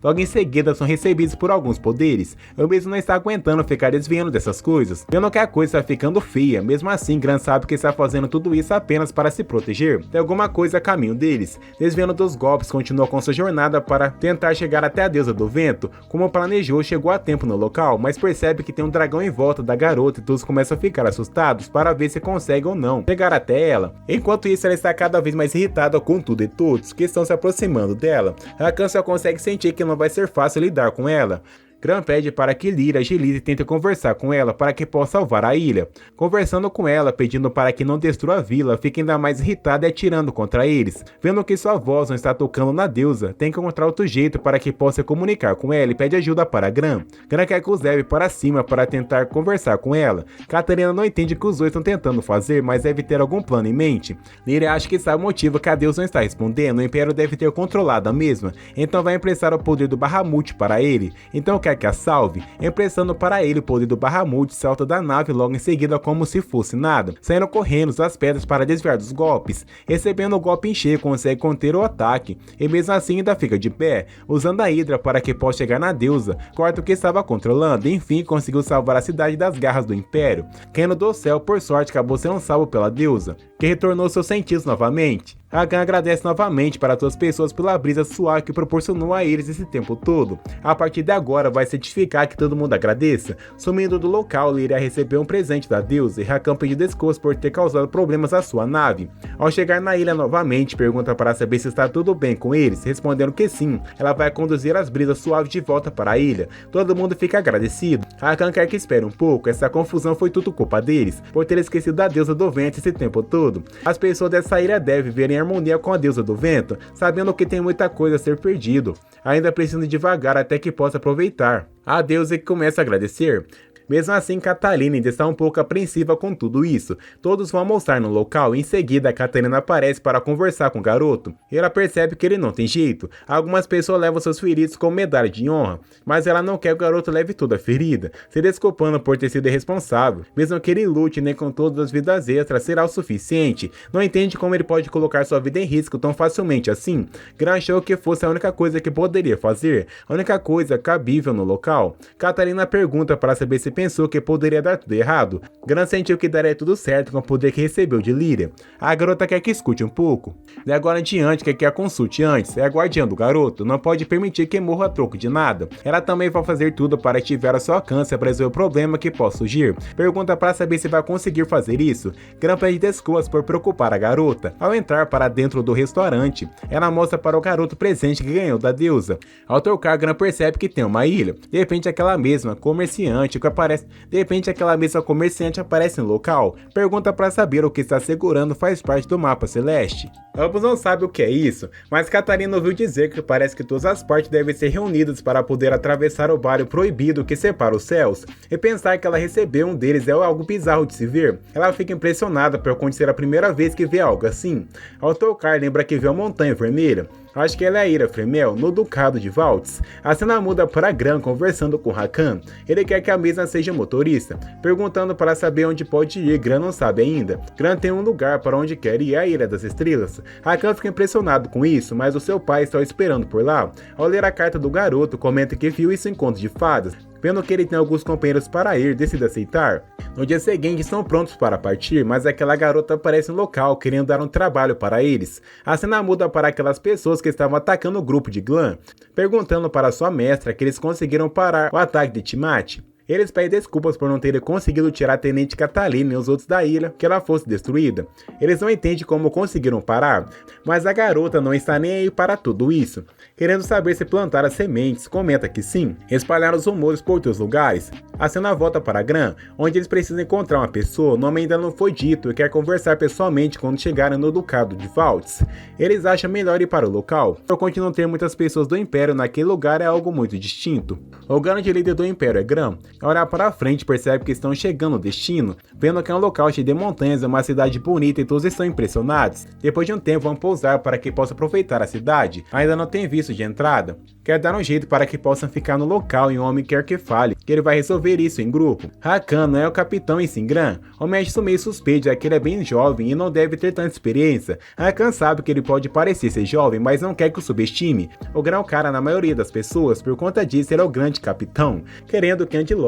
Logo em seguida são recebidos por alguns poderes. Eu mesmo não está aguentando ficar desviando dessas coisas. Vendo que a coisa está ficando feia, mesmo assim Gran sabe que está fazendo tudo isso apenas para se proteger. Tem alguma coisa a caminho deles. Desviando dos golpes, continua com sua jornada para tentar chegar até a deusa do vento. Como planejou, chegou a tempo no local, mas percebe que tem um dragão em volta da garota e todos começam a ficar assustados para ver se consegue ou não chegar até ela. Enquanto isso, ela está cada vez mais irritada com tudo e todos que estão se aproximando dela. Rakan só consegue sentir que não vai ser fácil lidar com ela. Gran pede para que Lyra agilize e tente conversar com ela para que possa salvar a ilha. Conversando com ela, pedindo para que não destrua a vila, fica ainda mais irritada e atirando contra eles. Vendo que sua voz não está tocando na deusa, tem que encontrar outro jeito para que possa comunicar com ela e pede ajuda para Gran. Gran quer que os leve para cima para tentar conversar com ela. Katarina não entende o que os dois estão tentando fazer, mas deve ter algum plano em mente. Lyra acha que sabe o motivo que a deusa não está respondendo, o Império deve ter controlado a mesma, então vai emprestar o poder do Bahamut para ele. Então quer que a salve, emprestando para ele o poder do Bahamut, salta da nave logo em seguida como se fosse nada, saindo correndo das pedras para desviar dos golpes. Recebendo o golpe em cheio, consegue conter o ataque, e mesmo assim ainda fica de pé, usando a Hydra para que possa chegar na deusa, corta o que estava controlando, e enfim conseguiu salvar a cidade das garras do Império. Caindo do céu, por sorte, acabou sendo salvo pela deusa, que retornou seus sentidos novamente. Rakan agradece novamente para todas as pessoas pela brisa suave que proporcionou a eles esse tempo todo. A partir de agora vai certificar que todo mundo agradeça. Sumindo do local, Lyra recebeu um presente da deusa e Rakan pediu desculpas por ter causado problemas à sua nave. Ao chegar na ilha novamente, pergunta para saber se está tudo bem com eles, respondendo que sim, ela vai conduzir as brisas suaves de volta para a ilha. Todo mundo fica agradecido. Rakan quer que espere um pouco, essa confusão foi tudo culpa deles, por ter esquecido da deusa do vento esse tempo todo. As pessoas dessa ilha devem viver em harmonia com a deusa do vento, sabendo que tem muita coisa a ser perdido. Ainda precisam devagar até que possa aproveitar. A deusa que começa a agradecer. Mesmo assim, Katarina ainda está um pouco apreensiva com tudo isso. Todos vão almoçar no local e em seguida Katarina aparece para conversar com o garoto. Ela percebe que ele não tem jeito. Algumas pessoas levam seus feridos como medalha de honra, mas ela não quer que o garoto leve toda a ferida, se desculpando por ter sido irresponsável. Mesmo que ele lute nem com todas as vidas extras será o suficiente. Não entende como ele pode colocar sua vida em risco tão facilmente assim. Gran achou que fosse a única coisa que poderia fazer, a única coisa cabível no local. Katarina pergunta para saber se pensou que poderia dar tudo errado. Gran sentiu que daria tudo certo com o poder que recebeu de Lyra. A garota quer que escute um pouco. De agora em diante quer que a consulte antes. É a guardiã do garoto, não pode permitir que morra a troco de nada. Ela também vai fazer tudo para ativar a seu alcance para resolver o problema que possa surgir. Pergunta para saber se vai conseguir fazer isso. Gran pede desculpas por preocupar a garota. Ao entrar para dentro do restaurante, ela mostra para o garoto o presente que ganhou da deusa. Ao tocar, Gran percebe que tem uma ilha. De repente aquela mesma comerciante com a aparece. De repente aquela mesma comerciante aparece no local, pergunta para saber o que está segurando faz parte do mapa celeste. Ambos não sabem o que é isso, mas Catarina ouviu dizer que parece que todas as partes devem ser reunidas para poder atravessar o vale proibido que separa os céus, e pensar que ela recebeu um deles é algo bizarro de se ver. Ela fica impressionada por acontecer a primeira vez que vê algo assim. Ao tocar, lembra que vê uma montanha vermelha. Acho que ela é Ira Fremel, no Ducado de Valtz. A cena muda para Gran conversando com Rakan. Ele quer que a mesma seja motorista, perguntando para saber onde pode ir. Gran não sabe ainda. Gran tem um lugar para onde quer ir, a Ilha das Estrelas. Rakan fica impressionado com isso, mas o seu pai está esperando por lá. Ao ler a carta do garoto, comenta que viu isso em Contos de Fadas. Vendo que ele tem alguns companheiros para ir, decide aceitar. No dia seguinte estão prontos para partir, mas aquela garota aparece no local querendo dar um trabalho para eles. A cena muda para aquelas pessoas que estavam atacando o grupo de Glan, perguntando para sua mestra que eles conseguiram parar o ataque de Tiamat. Eles pedem desculpas por não terem conseguido tirar a Tenente Catalina e os outros da ilha, que ela fosse destruída. Eles não entendem como conseguiram parar, mas a garota não está nem aí para tudo isso. Querendo saber se plantaram as sementes, comenta que sim. Espalharam os rumores por outros lugares. A cena volta para Gran, onde eles precisam encontrar uma pessoa, o nome ainda não foi dito e quer conversar pessoalmente quando chegarem no Ducado de Valtz. Eles acham melhor ir para o local, por conta de não ter muitas pessoas do Império naquele lugar é algo muito distinto. O grande líder do Império é Gran. Ao olhar para frente, percebe que estão chegando ao destino, vendo que é um local cheio de montanhas, é uma cidade bonita e todos estão impressionados. Depois de um tempo, vão pousar para que possam aproveitar a cidade. Ainda não tem visto de entrada. Quer dar um jeito para que possam ficar no local e um homem quer que fale, que ele vai resolver isso em grupo. Rakan não é o capitão em Singran. O mestre meio suspeito, já que ele é bem jovem e não deve ter tanta experiência. Rakan sabe que ele pode parecer ser jovem, mas não quer que o subestime. O Gran é o cara na maioria das pessoas, por conta disso ele é o grande capitão, querendo que ande logo.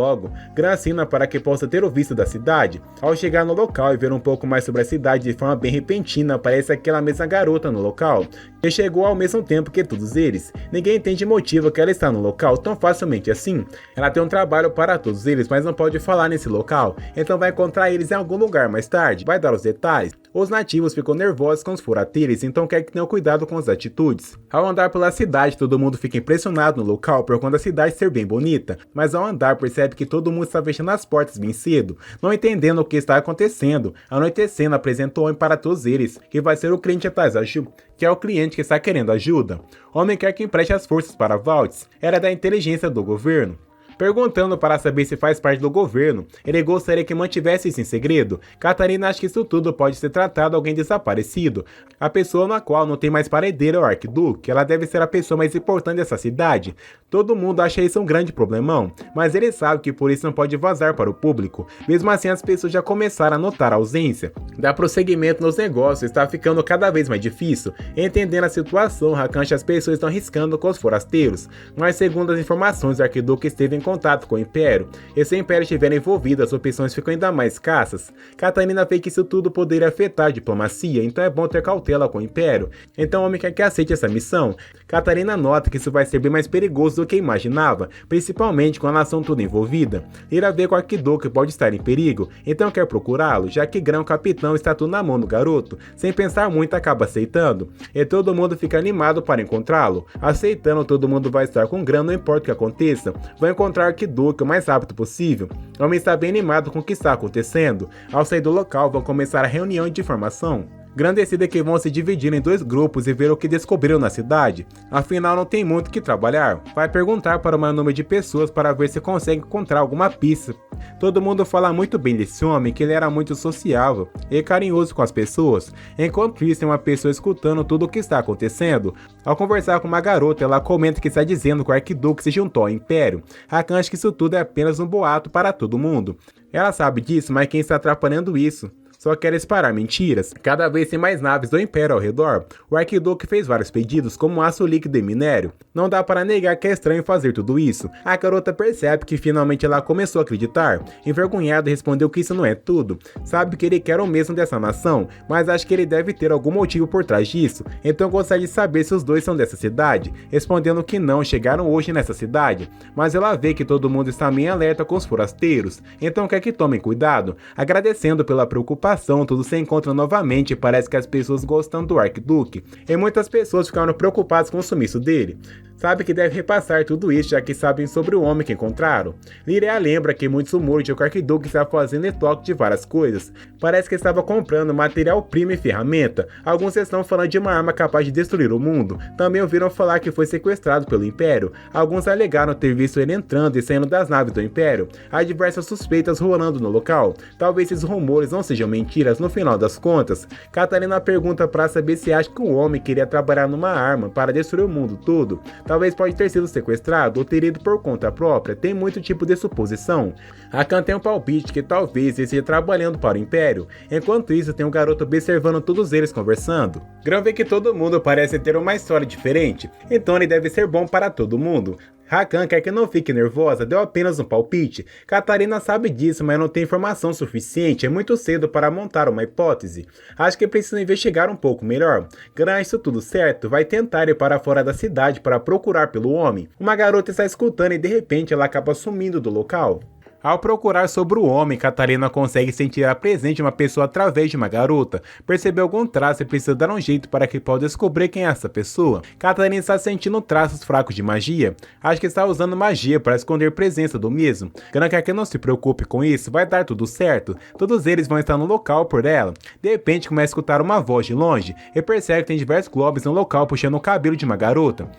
Gran assina para que possa ter o visto da cidade. Ao chegar no local e ver um pouco mais sobre a cidade de forma bem repentina, aparece aquela mesma garota no local, que chegou ao mesmo tempo que todos eles. Ninguém entende o motivo que ela está no local tão facilmente assim. Ela tem um trabalho para todos eles, mas não pode falar nesse local, então vai encontrar eles em algum lugar mais tarde. Vai dar os detalhes. Os nativos ficam nervosos com os furateiros, então quer que tenham cuidado com as atitudes. Ao andar pela cidade, todo mundo fica impressionado no local por conta da cidade ser bem bonita, mas ao andar percebe que todo mundo está fechando as portas bem cedo, não entendendo o que está acontecendo. Anoitecendo, apresenta o homem para todos eles, que vai ser o cliente atrás da Ju, que é o cliente que está querendo ajuda. O homem quer que empreste as forças para Valtz, era da inteligência do governo. Perguntando para saber se faz parte do governo, ele gostaria que mantivesse isso em segredo. Catarina acha que isso tudo pode ser tratado alguém desaparecido. A pessoa na qual não tem mais paredeiro é o Arquiduque, ela deve ser a pessoa mais importante dessa cidade. Todo mundo acha isso um grande problemão, mas ele sabe que por isso não pode vazar para o público. Mesmo assim, as pessoas já começaram a notar a ausência. Dar prosseguimento nos negócios está ficando cada vez mais difícil. Entendendo a situação, Rakan acha que as pessoas estão arriscando com os forasteiros, mas segundo as informações, o Arquiduque esteve em contato com o Império, e se o Império estiver envolvido, as opções ficam ainda mais escassas. Catarina vê que isso tudo poderia afetar a diplomacia, então é bom ter cautela com o Império. Então o homem quer que aceite essa missão. Catarina nota que isso vai ser bem mais perigoso do que imaginava, principalmente com a nação toda envolvida. Irá ver que o Arquiduque pode estar em perigo, então quer procurá-lo, já que Gran, o capitão, está tudo na mão do garoto. Sem pensar muito, acaba aceitando, e todo mundo fica animado para encontrá-lo. Aceitando, todo mundo vai estar com Gran, não importa o que aconteça. Vai encontrar o Arquiduque o mais rápido possível. O homem está bem animado com o que está acontecendo. Ao sair do local, vão começar a reunião de informação. Gran decide que vão se dividir em dois grupos e ver o que descobriram na cidade. Afinal, não tem muito o que trabalhar. Vai perguntar para o maior número de pessoas para ver se consegue encontrar alguma pista. Todo mundo fala muito bem desse homem, que ele era muito sociável e carinhoso com as pessoas. Enquanto isso, tem uma pessoa escutando tudo o que está acontecendo. Ao conversar com uma garota, ela comenta que está dizendo que o Arquiduque se juntou ao Império. Rakan acha que isso tudo é apenas um boato para todo mundo. Ela sabe disso, mas quem está atrapalhando isso? Só quer espalhar mentiras. Cada vez tem mais naves do Império ao redor. O Arquiduque fez vários pedidos, como aço líquido e minério. Não dá para negar que é estranho fazer tudo isso. A garota percebe que finalmente ela começou a acreditar. Envergonhada, respondeu que isso não é tudo. Sabe que ele quer o mesmo dessa nação, mas acha que ele deve ter algum motivo por trás disso. Então gostaria de saber se os dois são dessa cidade. Respondendo que não, chegaram hoje nessa cidade. Mas ela vê que todo mundo está meio alerta com os forasteiros. Então quer que tomem cuidado. Agradecendo pela preocupação, tudo se encontra novamente e parece que as pessoas gostam do Arquiduque, e muitas pessoas ficaram preocupadas com o sumiço dele. sabe que deve repassar tudo isso já que sabem sobre o homem que encontraram. Liria lembra que muitos rumores de que o Arquiduque estava fazendo estoque de várias coisas. Parece que estava comprando material-prima e ferramenta. Alguns estão falando de uma arma capaz de destruir o mundo. Também ouviram falar que foi sequestrado pelo Império. Alguns alegaram ter visto ele entrando e saindo das naves do Império. Há diversas suspeitas rolando no local. Talvez esses rumores não sejam mentiras no final das contas. Catarina pergunta para saber se acha que o homem queria trabalhar numa arma para destruir o mundo todo. Talvez pode ter sido sequestrado ou ter ido por conta própria. Tem muito tipo de suposição. Rakan tem um palpite que talvez ele esteja trabalhando para o Império. Enquanto isso, tem um garoto observando todos eles conversando. Gran vê que todo mundo parece ter uma história diferente, então ele deve ser bom para todo mundo. Rakan quer que não fique nervosa, deu apenas um palpite. Catarina sabe disso, mas não tem informação suficiente, é muito cedo para montar uma hipótese. Acho que precisa investigar um pouco melhor. Gran, isso tudo certo, vai tentar ir para fora da cidade para procurar pelo homem. Uma garota está escutando e de repente ela acaba sumindo do local. Ao procurar sobre o homem, Catarina consegue sentir a presença de uma pessoa através de uma garota. Percebeu algum traço e precisa dar um jeito para que possa descobrir quem é essa pessoa. Catarina está sentindo traços fracos de magia. Acho que está usando magia para esconder presença do mesmo. Gran quer que não se preocupe com isso, vai dar tudo certo. Todos eles vão estar no local por ela. De repente começa a escutar uma voz de longe e percebe que tem diversos globos no local puxando o cabelo de uma garota.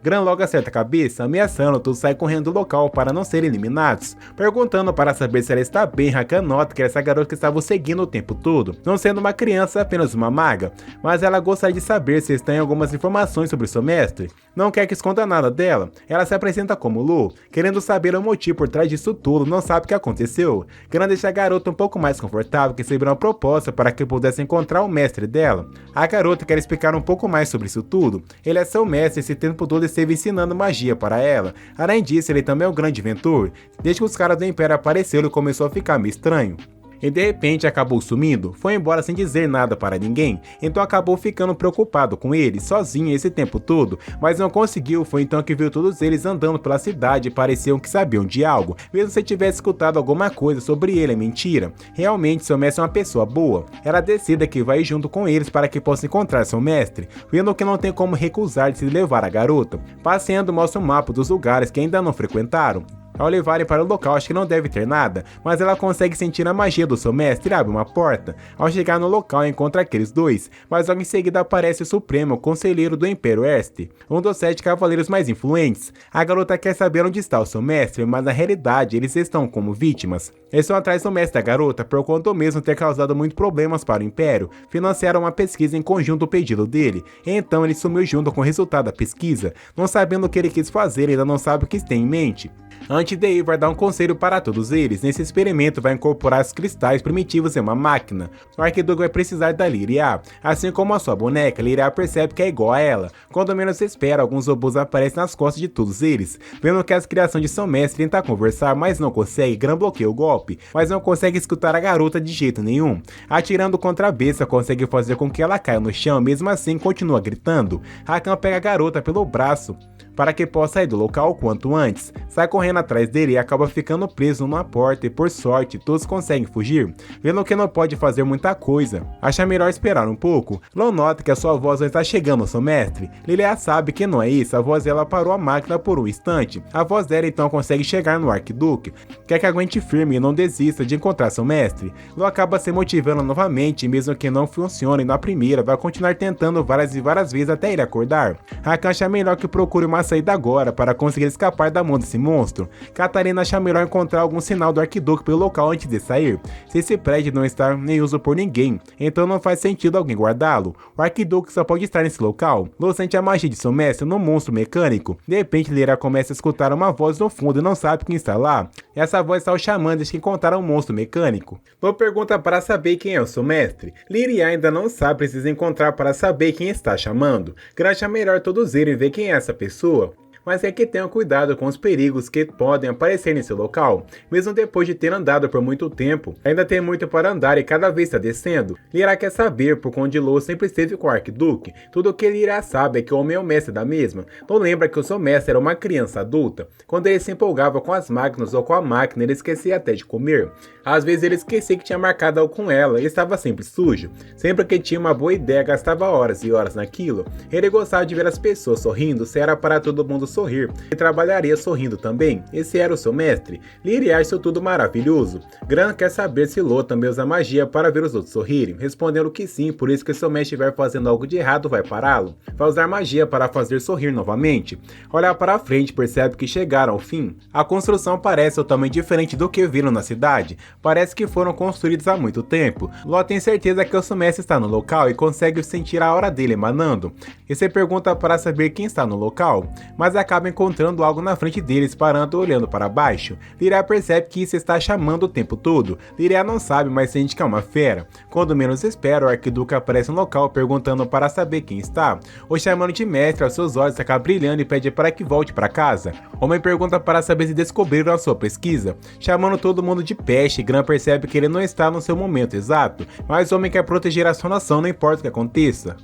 Gran logo acerta a cabeça, ameaçando, todos saem correndo do local para não serem eliminados. Perguntando para saber se ela está bem, Rakan nota que era essa garota que estava seguindo o tempo todo, não sendo uma criança, apenas uma maga, mas ela gostaria de saber se tem algumas informações sobre seu mestre. Não quer que esconda nada dela. Ela se apresenta como Lu, querendo saber o motivo por trás disso tudo, não sabe o que aconteceu. Gran deixa a garota um pouco mais confortável, que recebeu uma proposta para que pudesse encontrar o mestre dela. A garota quer explicar um pouco mais sobre isso tudo. Ele é seu mestre esse tempo todo esteve ensinando magia para ela. Além disso, ele também é um grande inventor. Desde que os caras do Império apareceram, ele começou a ficar meio estranho. E de repente acabou sumindo, foi embora sem dizer nada para ninguém, então acabou ficando preocupado com ele, sozinho esse tempo todo, mas não conseguiu, foi então que viu todos eles andando pela cidade e pareciam que sabiam de algo, mesmo se tivesse escutado alguma coisa sobre ele é mentira. Realmente seu mestre é uma pessoa boa, ela decide que vai junto com eles para que possa encontrar seu mestre, vendo que não tem como recusar de se levar a garota. Passeando mostra um mapa dos lugares que ainda não frequentaram. Ao levarem para o local, acho que não deve ter nada, mas ela consegue sentir a magia do seu mestre e abre uma porta. Ao chegar no local, encontra aqueles dois, mas logo em seguida aparece o Supremo, o conselheiro do Império Este, um dos 7 cavaleiros mais influentes. A garota quer saber onde está o seu mestre, mas na realidade eles estão como vítimas. Eles estão atrás do mestre da garota por conta do mesmo ter causado muitos problemas para o Império. Financiaram uma pesquisa em conjunto ao pedido dele, então ele sumiu junto com o resultado da pesquisa. Não sabendo o que ele quis fazer, ainda não sabe o que tem em mente. Antes de ir, vai dar um conselho para todos eles. Nesse experimento vai incorporar os cristais primitivos em uma máquina. O Arquiduque vai precisar da Liria. Assim como a sua boneca, Liria percebe que é igual a ela. Quando menos espera, alguns robôs aparecem nas costas de todos eles. Vendo que as criações de seu mestre tentam conversar, mas não consegue, Gran bloqueia o golpe, mas não consegue escutar a garota de jeito nenhum. Atirando contra a besta, consegue fazer com que ela caia no chão, mesmo assim continua gritando. Rakan pega a garota pelo braço para que possa sair do local o quanto antes. Sai correndo atrás dele e acaba ficando preso numa porta e por sorte todos conseguem fugir. Vendo que não pode fazer muita coisa, acha melhor esperar um pouco. Não nota que a sua voz não está chegando ao seu mestre. Lilia sabe que não é isso, a voz dela parou a máquina por um instante. A voz dela então consegue chegar no Arquiduque. Quer que aguente firme e não desista de encontrar seu mestre. Lu acaba se motivando novamente, mesmo que não funcione na primeira, vai continuar tentando várias e várias vezes até ele acordar. Rakan acha melhor que procure uma saída agora para conseguir escapar da mão desse monstro. Catarina acha melhor encontrar algum sinal do Arquiduque pelo local antes de sair. Se esse prédio não está em uso por ninguém, então não faz sentido alguém guardá-lo. O Arquiduque só pode estar nesse local. Lu sente a magia de seu mestre no monstro mecânico. De repente, Lyra começa a escutar uma voz no fundo e não sabe quem está lá. Essa voz está o chamando desde que encontraram um monstro mecânico. Lu pergunta para saber quem é o seu mestre. Lyra ainda não sabe, precisa encontrar para saber quem está chamando. Gran acha melhor todos irem ver quem é essa pessoa, mas é que tenham cuidado com os perigos que podem aparecer nesse local. Mesmo depois de ter andado por muito tempo, ainda tem muito para andar e cada vez está descendo. Lyra quer saber por onde Lu sempre esteve com o Arquiduque. Tudo o que Lyra sabe é que o homem é o mestre da mesma. Não lembra que o seu mestre era uma criança adulta. Quando ele se empolgava com as máquinas ou com a máquina, ele esquecia até de comer. Às vezes ele esquecia que tinha marcado algo com ela e estava sempre sujo. Sempre que tinha uma boa ideia, gastava horas e horas naquilo. Ele gostava de ver as pessoas sorrindo, se era para todo mundo sorrir e trabalharia sorrindo também. Esse era o seu mestre. Lyria acha isso tudo maravilhoso. Gran quer saber se Lo também usa magia para ver os outros sorrirem, respondendo que sim, por isso que se seu mestre estiver fazendo algo de errado, vai pará-lo. Vai usar magia para fazer sorrir novamente. Olhar para a frente, percebe que chegaram ao fim. A construção parece totalmente diferente do que viram na cidade. Parece que foram construídos há muito tempo. Lo tem certeza que o seu mestre está no local e consegue sentir a aura dele emanando. E se pergunta para saber quem está no local, mas acaba encontrando algo na frente deles, parando olhando para baixo. Lyria percebe que isso está chamando o tempo todo. Lyria não sabe, mas sente que é uma fera. Quando menos espera, o arquiduque aparece no local perguntando para saber quem está. O chamando de mestre, aos seus olhos acaba brilhando e pede para que volte para casa. Homem pergunta para saber se descobriram a sua pesquisa, chamando todo mundo de peste. Gran percebe que ele não está no seu momento exato, mas o homem quer proteger a sua nação, não importa o que aconteça.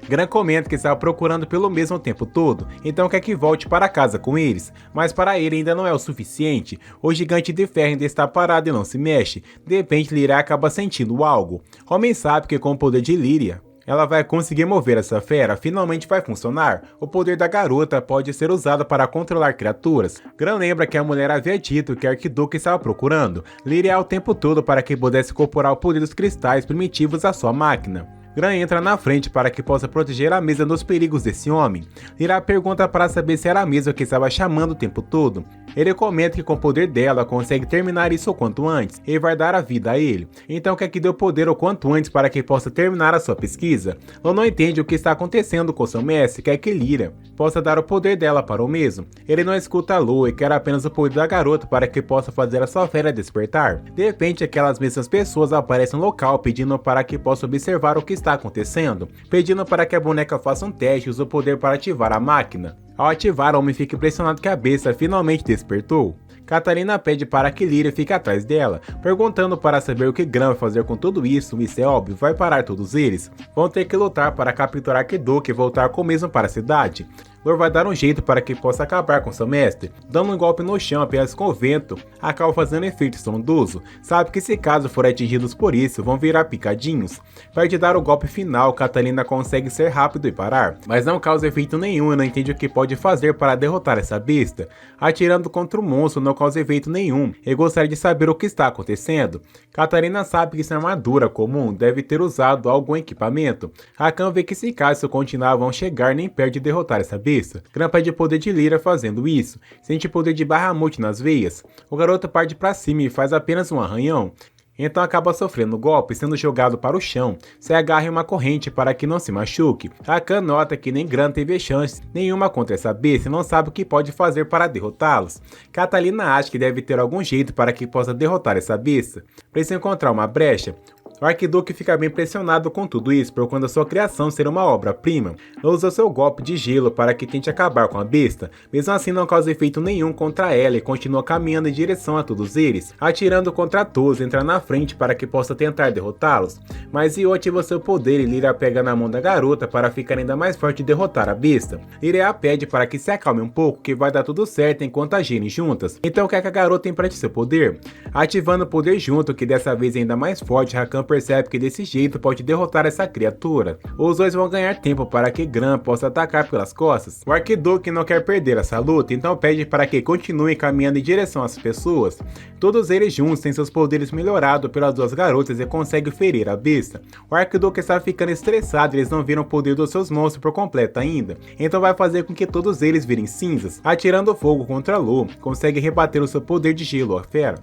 Gran comenta que estava procurando pelo mesmo tempo todo, então quer que volte para casa com eles, mas para ele ainda não é o suficiente. O gigante de ferro ainda está parado e não se mexe. De repente Lyria acaba sentindo algo. Homem sabe que com o poder de Lyria, ela vai conseguir mover essa fera, finalmente vai funcionar. O poder da garota pode ser usado para controlar criaturas. Gran lembra que a mulher havia dito que o arquiduque estava procurando Lyria o tempo todo para que pudesse incorporar o poder dos cristais primitivos à sua máquina. Gran entra na frente para que possa proteger a mesa dos perigos desse homem. Lyria pergunta para saber se era a mesa que estava chamando o tempo todo. Ele comenta que com o poder dela consegue terminar isso o quanto antes e vai dar a vida a ele. Então quer que dê o poder o quanto antes para que possa terminar a sua pesquisa. Lo não entende o que está acontecendo com seu mestre, quer que Lyria possa dar o poder dela para o mesmo. Ele não escuta Lo e quer apenas o poder da garota para que possa fazer a sua fera despertar. De repente aquelas mesmas pessoas aparecem no local pedindo para que possa observar o que está acontecendo, pedindo para que a boneca faça um teste e use o poder para ativar a máquina. Ao ativar, o homem fica impressionado que a besta finalmente despertou. Catarina pede para que Lyria fique atrás dela, perguntando para saber o que Gran vai fazer com tudo isso. Isso é óbvio, vai parar todos eles. Vão ter que lutar para capturar Arquiduque e voltar com o mesmo para a cidade. Lor vai dar um jeito para que possa acabar com seu mestre, dando um golpe no chão apenas com o vento, acaba fazendo efeito estrondoso. Sabe que se caso forem atingidos por isso, vão virar picadinhos. Para de dar o golpe final, Catarina consegue ser rápido e parar, mas não causa efeito nenhum e não entende o que pode fazer para derrotar essa besta. Atirando contra o monstro não causa efeito nenhum e gostaria de saber o que está acontecendo. Catarina sabe que essa armadura comum deve ter usado algum equipamento. Rakan vê que se caso continuar vão chegar nem perto de derrotar essa besta. Gran pede poder de Lyria fazendo isso, sente poder de Bahamut nas veias. O garoto parte para cima e faz apenas um arranhão. Então acaba sofrendo golpe, sendo jogado para o chão, se agarra em uma corrente para que não se machuque. Rakan nota que nem Gran teve chance nenhuma contra essa besta e não sabe o que pode fazer para derrotá-los. Catalina acha que deve ter algum jeito para que possa derrotar essa besta. Precisa encontrar uma brecha. O Arquiduque fica bem impressionado com tudo isso, por quando a sua criação ser uma obra-prima. Usa seu golpe de gelo para que tente acabar com a besta, mesmo assim não causa efeito nenhum contra ela e continua caminhando em direção a todos eles, atirando contra todos, entra na frente para que possa tentar derrotá-los. Mas Io ativa seu poder e Lyria pega na mão da garota para ficar ainda mais forte e derrotar a besta. Lyria pede para que se acalme um pouco, que vai dar tudo certo enquanto agirem juntas. Então o que a garota empreste seu poder? Ativando o poder junto, que dessa vez é ainda mais forte, Rakan percebe que desse jeito pode derrotar essa criatura. Os dois vão ganhar tempo para que Gran possa atacar pelas costas. O Arquiduque não quer perder essa luta, então pede para que continuem caminhando em direção às pessoas. Todos eles juntos têm seus poderes melhorados pelas duas garotas e conseguem ferir a besta. O Arquiduque está ficando estressado e eles não viram o poder dos seus monstros por completo ainda, então vai fazer com que todos eles virem cinzas. Atirando fogo contra Lo, consegue rebater o seu poder de gelo à fera.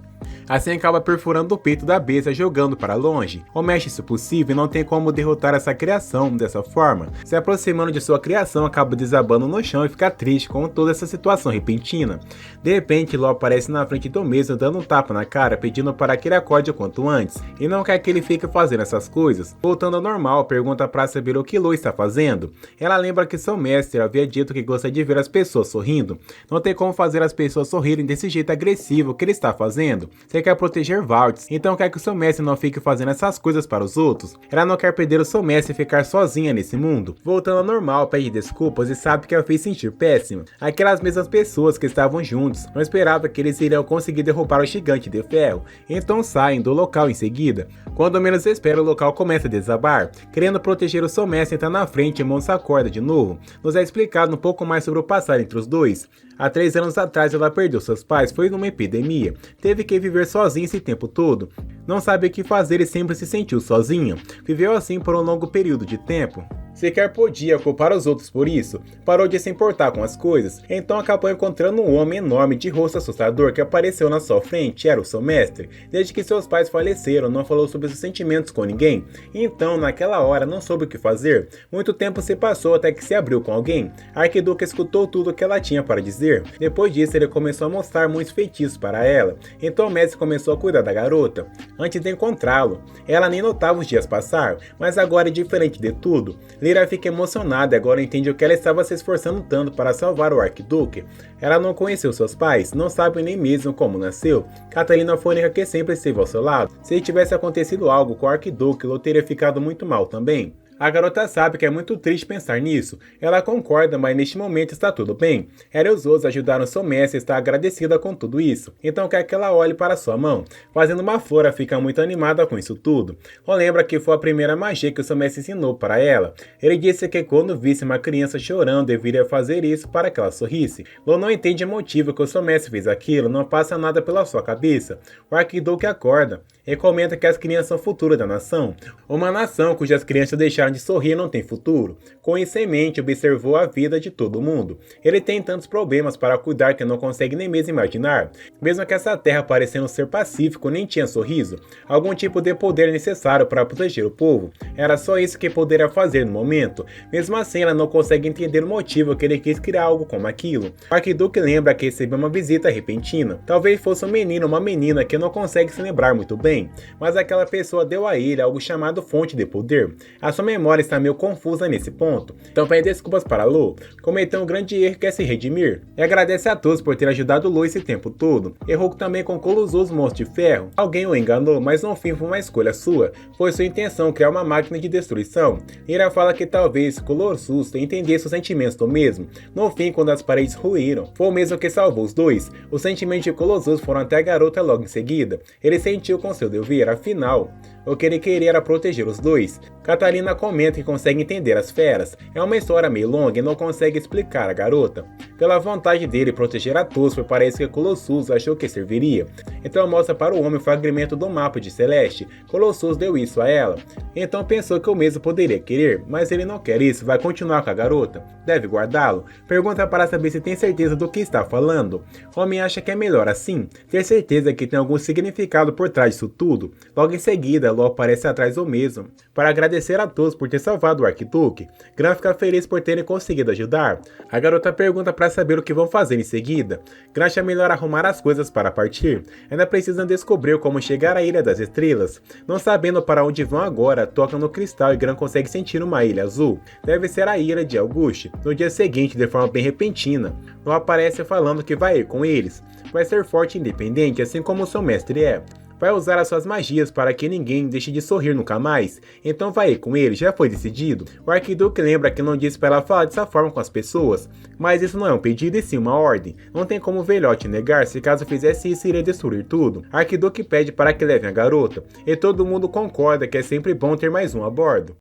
Assim acaba perfurando o peito da besta, jogando para longe. O mexe se possível e não tem como derrotar essa criação dessa forma. Se aproximando de sua criação, acaba desabando no chão e fica triste com toda essa situação repentina. De repente, Lo aparece na frente do mesmo, dando um tapa na cara, pedindo para que ele acorde o quanto antes. E não quer que ele fique fazendo essas coisas. Voltando ao normal, pergunta para saber o que Lo está fazendo. Ela lembra que seu mestre havia dito que gosta de ver as pessoas sorrindo. Não tem como fazer as pessoas sorrirem desse jeito agressivo que ele está fazendo. Você quer proteger Valdes, então quer que o seu mestre não fique fazendo essas coisas para os outros. Ela não quer perder o seu mestre e ficar sozinha nesse mundo. Voltando ao normal, pede desculpas e sabe que a fez sentir péssima. Aquelas mesmas pessoas que estavam juntos não esperavam que eles iriam conseguir derrubar o gigante de ferro, então saem do local em seguida. Quando menos espera, o local começa a desabar. Querendo proteger o seu mestre, entra na frente e Monza acorda de novo. Nos é explicado um pouco mais sobre o passado entre os dois. Há 3 anos atrás ela perdeu seus pais, foi numa epidemia. Teve que viver sozinha esse tempo todo. Não sabe o que fazer e sempre se sentiu sozinha. Viveu assim por um longo período de tempo. Sequer podia culpar os outros por isso, parou de se importar com as coisas, então acabou encontrando um homem enorme de rosto assustador que apareceu na sua frente, era o seu mestre. Desde que seus pais faleceram, não falou sobre seus sentimentos com ninguém, então naquela hora não soube o que fazer. Muito tempo se passou até que se abriu com alguém. A arquiduca escutou tudo o que ela tinha para dizer. Depois disso ele começou a mostrar muitos feitiços para ela, então o mestre começou a cuidar da garota. Antes de encontrá-lo, ela nem notava os dias passar, mas agora é diferente de tudo. Lyra fica emocionada e agora entende o que ela estava se esforçando tanto para salvar o arquiduque. Ela não conheceu seus pais, não sabe nem mesmo como nasceu. Catalina foi a única que sempre esteve ao seu lado. Se tivesse acontecido algo com o arquiduque, ele teria ficado muito mal também. A garota sabe que é muito triste pensar nisso. Ela concorda, mas neste momento está tudo bem. Ela e os outros ajudaram seu mestre e está agradecida com tudo isso. Então quer que ela olhe para sua mão. Fazendo uma flor, ela fica muito animada com isso tudo. Ou lembra que foi a primeira magia que o seu mestre ensinou para ela. Ele disse que quando visse uma criança chorando, deveria fazer isso para que ela sorrisse. Lô não entende o motivo que o seu mestre fez aquilo, não passa nada pela sua cabeça. O arquiduque acorda e comenta que as crianças são o futuro da nação. Uma nação cujas crianças deixaram de sorrir não tem futuro. Com isso em mente, observou a vida de todo mundo. Ele tem tantos problemas para cuidar que não consegue nem mesmo imaginar. Mesmo que essa terra parecendo ser pacífico, nem tinha sorriso. Algum tipo de poder necessário para proteger o povo. Era só isso que poderia fazer no momento. Mesmo assim, ela não consegue entender o motivo que ele quis criar algo como aquilo. O arquiduque lembra que recebeu uma visita repentina. Talvez fosse um menino ou uma menina que não consegue se lembrar muito bem. Mas aquela pessoa deu a ele algo chamado fonte de poder. A sua memória está meio confusa nesse ponto, então pede desculpas para Lô, cometeu um grande erro que é se redimir, e agradece a todos por ter ajudado Lô esse tempo todo. Errou também com Colossus Monstro de Ferro, alguém o enganou, mas no fim foi uma escolha sua, foi sua intenção criar uma máquina de destruição. Lyra fala que talvez Colossus entendesse os sentimentos do mesmo, no fim quando as paredes ruíram, foi o mesmo que salvou os dois. Os sentimentos de Colossus foram até a garota logo em seguida, ele sentiu com seu dever, afinal, o que ele queria era proteger os dois. Catalina comenta que consegue entender as feras. É uma história meio longa e não consegue explicar a garota. Pela vontade dele proteger a todos, foi para isso que Colossus achou que serviria. Então mostra para o homem o fragmento do mapa de Celeste. Colossus deu isso a ela. Então pensou que o mesmo poderia querer, mas ele não quer isso, vai continuar com a garota. Deve guardá-lo? Pergunta para saber se tem certeza do que está falando. O homem acha que é melhor assim, ter certeza que tem algum significado por trás disso tudo. Logo em seguida, Lô aparece atrás do mesmo, para agradecer a todos por ter salvado o arquiduque. Gran fica feliz por terem conseguido ajudar. A garota pergunta para saber o que vão fazer em seguida. Gran acha melhor arrumar as coisas para partir. Ainda precisam descobrir como chegar à Ilha das Estrelas. Não sabendo para onde vão agora, tocam no cristal e Gran consegue sentir uma ilha azul. Deve ser a ilha de Auguste. No dia seguinte, de forma bem repentina, Lô aparece falando que vai ir com eles. Vai ser forte e independente, assim como seu mestre é. Vai usar as suas magias para que ninguém deixe de sorrir nunca mais. Então vai ir com ele, já foi decidido. O arquiduque lembra que não disse para ela falar dessa forma com as pessoas. Mas isso não é um pedido e sim uma ordem. Não tem como o velhote negar, se caso fizesse isso iria destruir tudo. O arquiduque pede para que levem a garota. E todo mundo concorda que é sempre bom ter mais um a bordo.